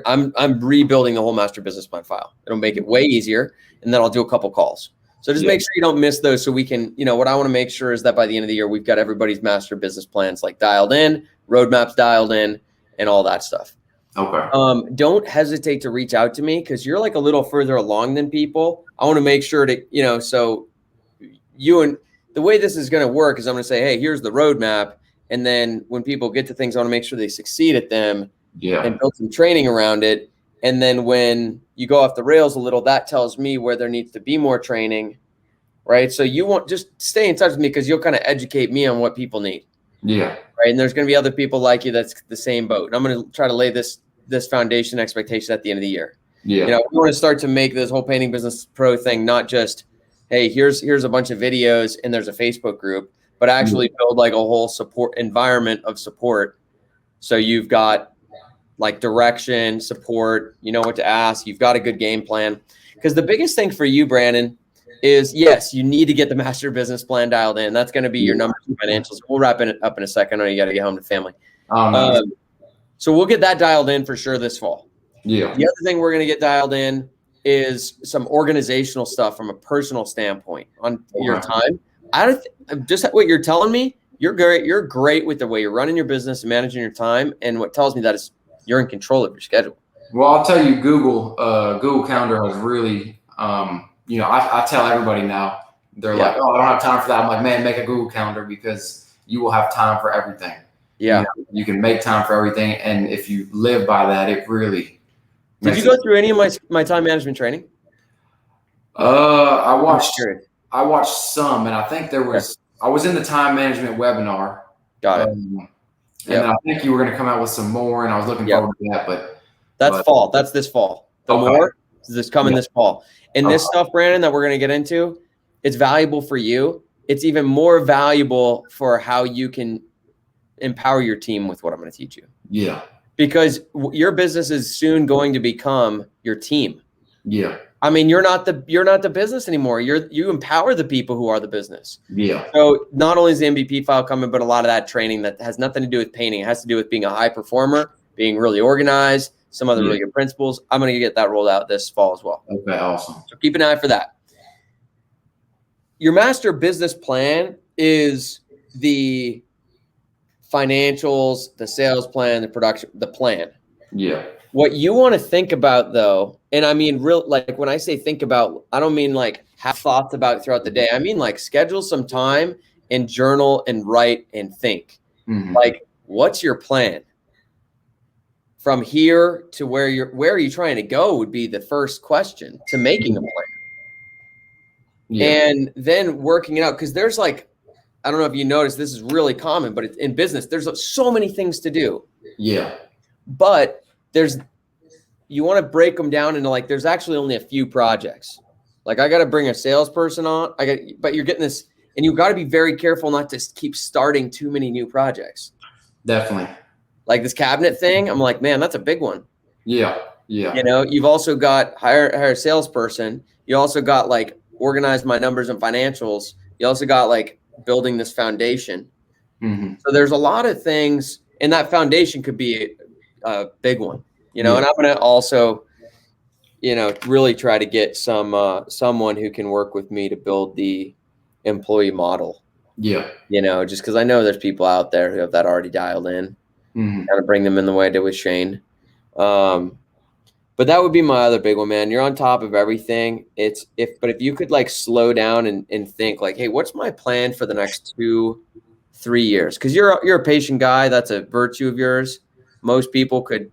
A: I'm rebuilding the whole master business plan file. It'll make it way easier. And then I'll do a couple calls. So just make sure you don't miss those so we can, you know, what I want to make sure is that by the end of the year, we've got everybody's master business plans like dialed in, roadmaps dialed in, and all that stuff.
B: Okay.
A: Don't hesitate to reach out to me because you're like a little further along than people. I want to make sure to, you know, so the way this is going to work is I'm going to say, hey, here's the roadmap. And then when people get to things, I want to make sure they succeed at them and build some training around it. And then when you go off the rails a little, that tells me where there needs to be more training, right? So you won't just stay in touch with me because you'll kind of educate me on what people need.
B: Yeah.
A: Right. And there's going to be other people like you that's the same boat. And I'm going to try to lay this foundation expectation at the end of the year.
B: Yeah.
A: You know, we want to start to make this whole Painting Business Pro thing not just, hey, here's a bunch of videos and there's a Facebook group, but actually build like a whole support environment of support. So you've got like direction, support, you know what to ask. You've got a good game plan. Because the biggest thing for you, Brandon, is yes, you need to get the master business plan dialed in. That's going to be your numbers and financials. We'll wrap it up in a second. I know you got to get home to family. So we'll get that dialed in for sure this fall.
B: Yeah.
A: The other thing we're going to get dialed in is some organizational stuff from a personal standpoint on your time. Just what you're telling me, you're great. You're great with the way you're running your business and managing your time. And what tells me that is you're in control of your schedule.
B: Well, I'll tell you, Google Calendar has really, you know, I tell everybody now, they're like, oh, I don't have time for that. I'm like, man, make a Google Calendar because you will have time for everything.
A: Yeah.
B: You can make time for everything. And if you live by that, it really.
A: Did you go through any of my time management training?
B: I watched some, and I think I was in the time management webinar.
A: Got it.
B: And I think you were going to come out with some more, and I was looking forward to that. But
A: that's fall. That's this fall. The more is this coming this fall. And this stuff, Brandon, that we're going to get into, it's valuable for you. It's even more valuable for how you can empower your team with what I'm going to teach you.
B: Yeah.
A: Because your business is soon going to become your team.
B: Yeah.
A: I mean, you're not the business anymore. You empower the people who are the business.
B: Yeah.
A: So not only is the MVP file coming, but a lot of that training that has nothing to do with painting. It has to do with being a high performer, being really organized, some other really good principles. I'm going to get that rolled out this fall as well.
B: Okay, awesome.
A: So keep an eye for that. Your master business plan is the financials, the sales plan, the production, the plan.
B: Yeah.
A: What you want to think about though, and I mean like when I say think about, I don't mean like have thoughts about it throughout the day. I mean like schedule some time and journal and write and think. Like, what's your plan? From here to where are you trying to go would be the first question to making a plan. Yeah. And then working it out, because there's like, I don't know if you noticed, this is really common, but in business, there's so many things to do.
B: Yeah.
A: But you want to break them down into like, there's actually only a few projects. Like I got to bring a salesperson on. But you're getting this, and you got to be very careful not to keep starting too many new projects.
B: Definitely.
A: Like this cabinet thing, I'm like, man, that's a big one.
B: Yeah. Yeah.
A: You know, you've also got hire a salesperson. You also got like organize my numbers and financials. You also got like building this foundation. So there's a lot of things, and that foundation could be a big one. You know, and I'm going to also, you know, really try to get someone who can work with me to build the employee model. Yeah. You know, just because I know there's people out there who have that already dialed in. Kind of bring them in the way I did with Shane. But that would be my other big one, man. You're on top of everything. But if you could like slow down and think like, hey, what's my plan for the next 2-3 years? Because you're a patient guy. That's a virtue of yours. Most people could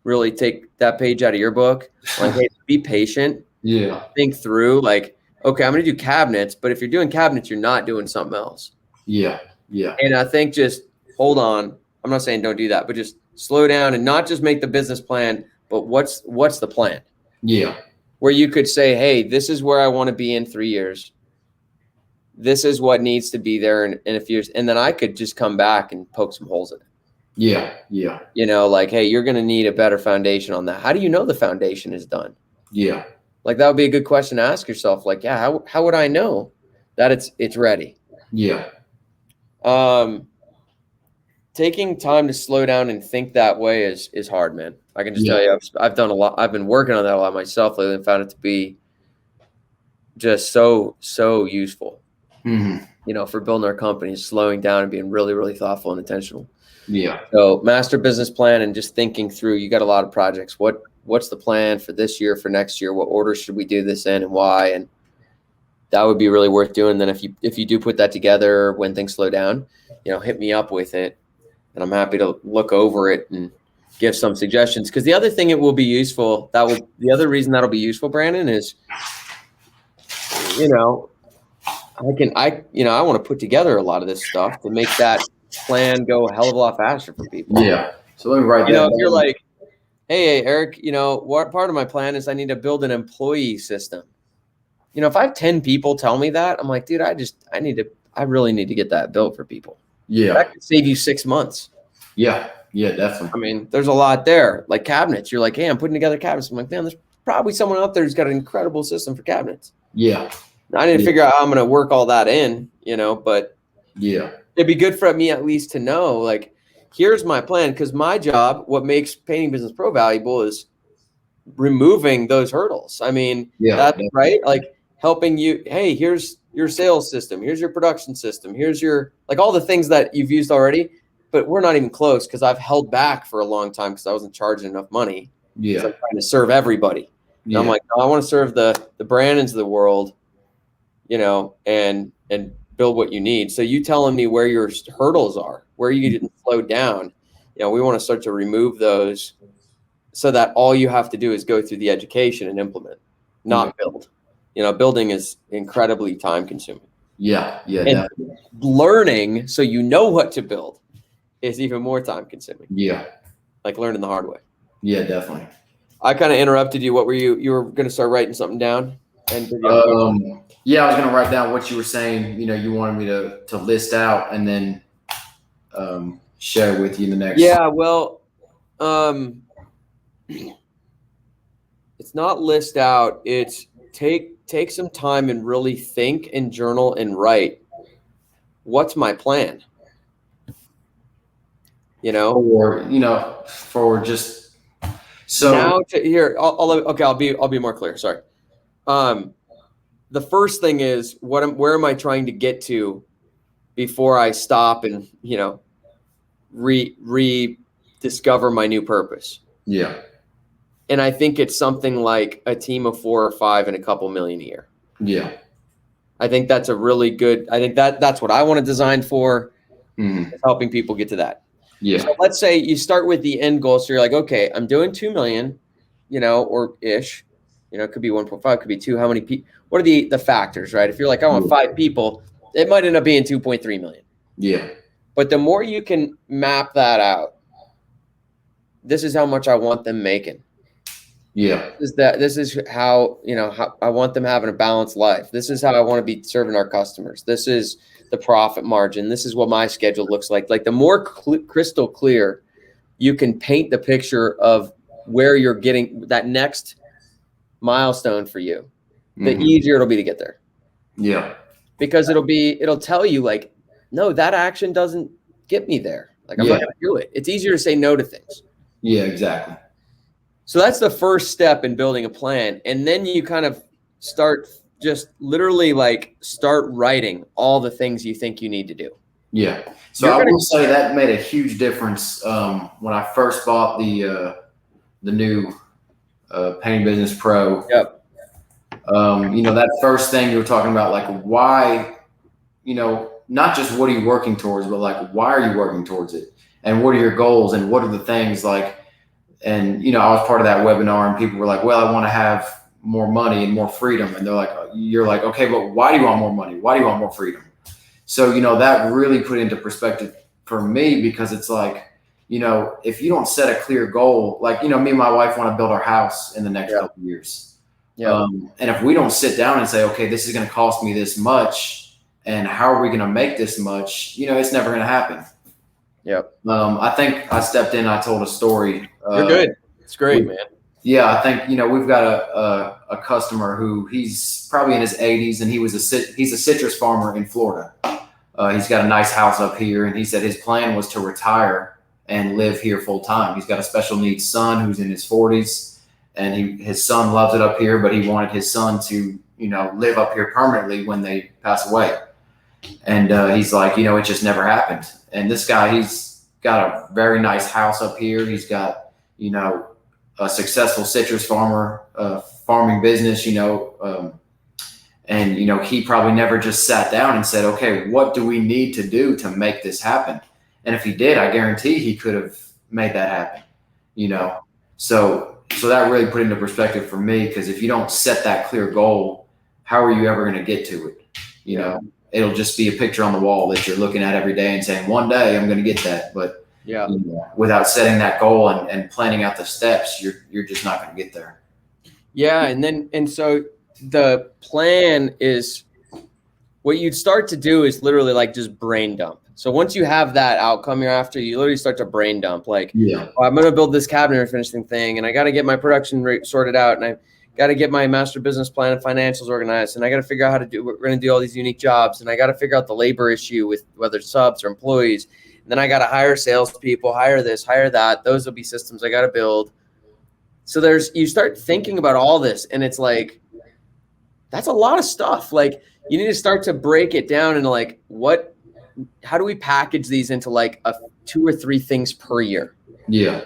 A: really take that page out of your book. Like, hey, be patient. Yeah. Think through like, okay, I'm going to do cabinets, but if you're doing cabinets, you're not doing something else. Yeah. Yeah. And I think just hold on. I'm not saying don't do that, but just slow down and not just make the business plan, but what's the plan? Yeah. Where you could say, hey, this is where I want to be in 3 years. This is what needs to be there in a few years. And then I could just come back and poke some holes in it. Yeah. Yeah. You know, like, hey, you're going to need a better foundation on that. How do you know the foundation is done? Yeah. Like that would be a good question to ask yourself. Like, yeah, how would I know that it's ready? Yeah. Taking time to slow down and think that way is hard, man. I can just tell you, I've done a lot. I've been working on that a lot myself lately and found it to be just so useful. You know, for building our company, slowing down and being really, really thoughtful and intentional. Yeah. So master business plan and just thinking through, you got a lot of projects. What's the plan for this year, for next year? What order should we do this in and why? And that would be really worth doing. Then if you do put that together when things slow down, you know, hit me up with it. And I'm happy to look over it and give some suggestions. Because the other thing it will be useful, the other reason that'll be useful, Brandon, is, you know, I want to put together a lot of this stuff to make that plan go a hell of a lot faster for people. Yeah. So let me write that down. If you're like, hey, Eric, you know, what part of my plan is I need to build an employee system. You know, if I have 10 people tell me that, I'm like, dude, I really need to get that built for people. Yeah. That could save you 6 months. Yeah. Yeah, definitely. I mean, there's a lot there. Like cabinets. You're like, hey, I'm putting together cabinets. I'm like, man, there's probably someone out there who's got an incredible system for cabinets. Yeah. I need to figure out how I'm going to work all that in, you know, but yeah, it'd be good for me at least to know, like, here's my plan. Because my job, what makes Painting Business Pro valuable is removing those hurdles. I mean, that's right. Like helping you, hey, here's your sales system. Here's your production system. Here's your, like all the things that you've used already, but we're not even close because I've held back for a long time because I wasn't charging enough money. Yeah. I'm trying to serve everybody. Yeah. I'm like, no, I want to serve the Brandons of the world, you know, and build what you need. So you telling me where your hurdles are, where you get slowed down, you know, we want to start to remove those so that all you have to do is go through the education and implement, not build. You know, building is incredibly time consuming. Yeah. Yeah. And definitely. Learning so you know what to build is even more time consuming. Yeah. Like learning the hard way. Yeah, definitely. I kind of interrupted you. What were you were going to start writing something down? And
B: yeah, I was going to write down what you were saying. You know, you wanted me to list out and then share it with you in the next.
A: Yeah, well, it's not list out. It's take some time and really think and journal and write. What's my plan?
B: For just so
A: now to here. I'll be more clear. Sorry. The first thing is where am I trying to get to before I stop and rediscover my new purpose.
B: Yeah.
A: And I think it's something like a team of 4 or 5 and a couple million a year.
B: Yeah.
A: I think that's a really good, I think that's what I want to design for, helping people get to that.
B: Yeah.
A: So let's say you start with the end goal. So you're like, okay, I'm doing 2 million, or ish, it could be 1.5, could be 2. How many people, what are the factors, right? If you're like, I want 5 people, it might end up being 2.3 million.
B: Yeah.
A: But the more you can map that out, this is how much I want them making.
B: Yeah.
A: This is how, how I want them having a balanced life. This is how I want to be serving our customers. This is the profit margin. This is what my schedule looks like. Like the more crystal clear you can paint the picture of where you're getting that next milestone for you, the easier it'll be to get there.
B: Yeah.
A: Because it'll tell you like, no, that action doesn't get me there. Like I'm not going to do it. It's easier to say no to things.
B: Yeah, exactly.
A: So that's the first step in building a plan. And then you kind of start just literally start writing all the things you think you need to do.
B: Yeah. So I will say that made a huge difference when I first bought the new Painting Business Pro.
A: Yep.
B: That first thing you were talking about, like why, not just what are you working towards, but like why are you working towards it? And what are your goals and what are the things like, and, I was part of that webinar and people were like, well, I want to have more money and more freedom. And you're like, okay, but why do you want more money? Why do you want more freedom? So, that really put into perspective for me, because it's like, if you don't set a clear goal, like, me and my wife want to build our house in the next couple of years. Yeah. And if we don't sit down and say, okay, this is going to cost me this much and how are we going to make this much, it's never going to happen.
A: Yep.
B: I think I stepped in, I told a story.
A: You're good. It's great, man.
B: Yeah. I think, we've got a customer who he's probably in his 80s and he's a citrus farmer in Florida. He's got a nice house up here. And he said his plan was to retire and live here full time. He's got a special needs son who's in his 40s and his son loves it up here, but he wanted his son to, live up here permanently when they pass away. And he's like, it just never happened. And this guy, he's got a very nice house up here. He's got, a successful citrus farming business, and, he probably never just sat down and said, okay, what do we need to do to make this happen? And if he did, I guarantee he could have made that happen, So that really put into perspective for me, because if you don't set that clear goal, how are you ever going to get to it? It'll just be a picture on the wall that you're looking at every day and saying, one day I'm going to get that. But without setting that goal and planning out the steps, you're just not going to get there.
A: Yeah. And so the plan is, what you'd start to do is literally like just brain dump. So once you have that outcome you're after, you literally start to brain dump. Like, I'm going to build this cabinet or finishing thing, and I got to get my production rate sorted out, and I got to get my master business plan and financials organized, and I got to figure out how to do, we're going to do all these unique jobs, and I got to figure out the labor issue with whether it's subs or employees. And then I got to hire salespeople, hire this, hire that. Those will be systems I got to build. So you start thinking about all this, and it's like, that's a lot of stuff. Like, you need to start to break it down into like, how do we package these into like 2 or 3 things per year?
B: Yeah.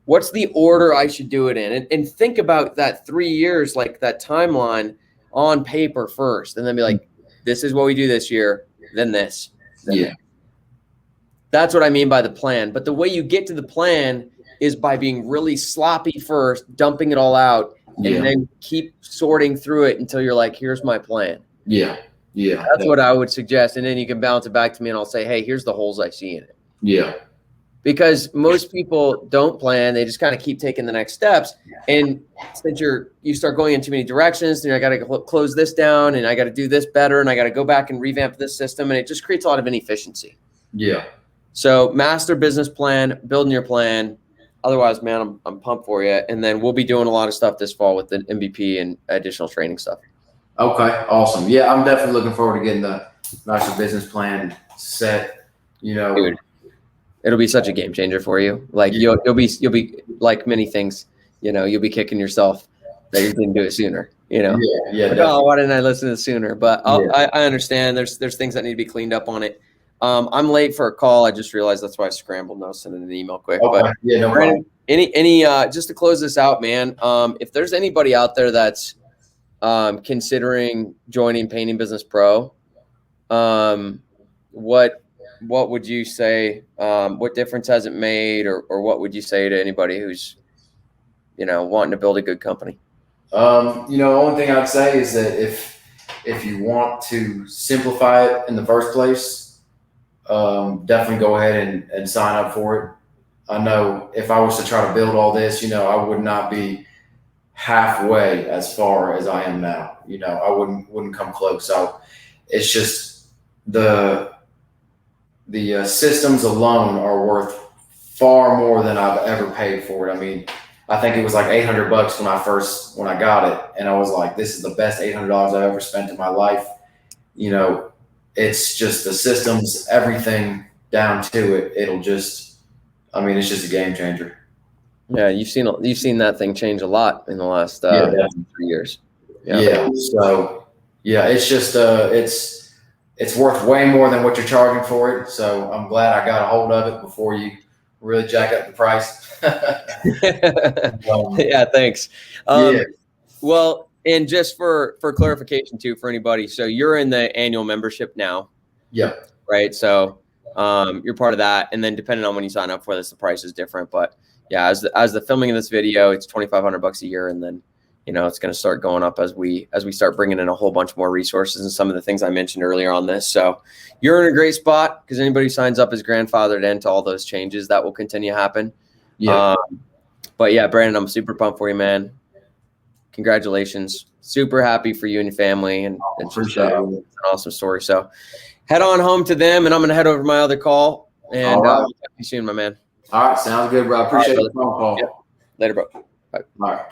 A: What's the order I should do it in? And think about that 3 years, like that timeline on paper first, and then be like, this is what we do this year, then this. Then that. That's what I mean by the plan. But the way you get to the plan is by being really sloppy first, dumping it all out, and then keep sorting through it until you're like, here's my plan.
B: Yeah. Yeah.
A: That's what I would suggest. And then you can bounce it back to me and I'll say, hey, here's the holes I see in it.
B: Yeah.
A: Because most people don't plan. They just kind of keep taking the next steps. And since you start going in too many directions, then I got to close this down and I got to do this better. And I got to go back and revamp this system. And it just creates a lot of inefficiency.
B: Yeah.
A: So master business plan, building your plan. otherwise, man, I'm pumped for you. And then we'll be doing a lot of stuff this fall with the MVP and additional training stuff.
B: Okay, awesome. Yeah, I'm definitely looking forward to getting the master business plan set.
A: Dude, it'll be such a game changer for you. Like
B: Yeah.
A: you'll be like many things, you'll be kicking yourself that you didn't do it sooner,
B: Yeah,
A: Like, oh, why didn't I listen to it sooner? But I understand there's things that need to be cleaned up on it. I'm late for a call. I just realized that's why I scrambled. No, sending an email quick.
B: Okay.
A: But
B: Yeah, no
A: Brandon,
B: problem.
A: any just to close this out, man. If there's anybody out there that's considering joining Painting Business Pro, what would you say? What difference has it made, or what would you say to anybody who's wanting to build a good company?
B: The only thing I'd say is that if you want to simplify it in the first place, definitely go ahead and sign up for it. I know if I was to try to build all this, I would not be halfway as far as I am now. I wouldn't come close. So it's just the systems alone are worth far more than I've ever paid for it. I mean, I think it was like $800 when I got it, and I was like, this is the best $800 I've ever spent in my life. It's just the systems, everything down to it. It's just a game changer.
A: Yeah, you've seen that thing change a lot in the last 3 years.
B: Yeah. So it's just it's worth way more than what you're charging for it. So I'm glad I got a hold of it before you really jack up the price.
A: Yeah, thanks. Well, and just for clarification too, for anybody, so you're in the annual membership now.
B: Yep.
A: Right. So you're part of that, and then depending on when you sign up for this, the price is different. But yeah, as the filming of this video, it's $2,500 a year, and then it's going to start going up as we start bringing in a whole bunch more resources and some of the things I mentioned earlier on this. So you're in a great spot because anybody who signs up is grandfathered into all those changes that will continue to happen.
B: Yeah.
A: But yeah, Brandon, I'm super pumped for you, man. Congratulations. Super happy for you and your family. And it's just it's an awesome story. So head on home to them, and I'm going to head over to my other call. And
B: right.
A: I'll talk to you soon, my man.
B: All right. Sounds good, bro. I appreciate the phone call.
A: Yep. Later, bro. Bye.
B: All right.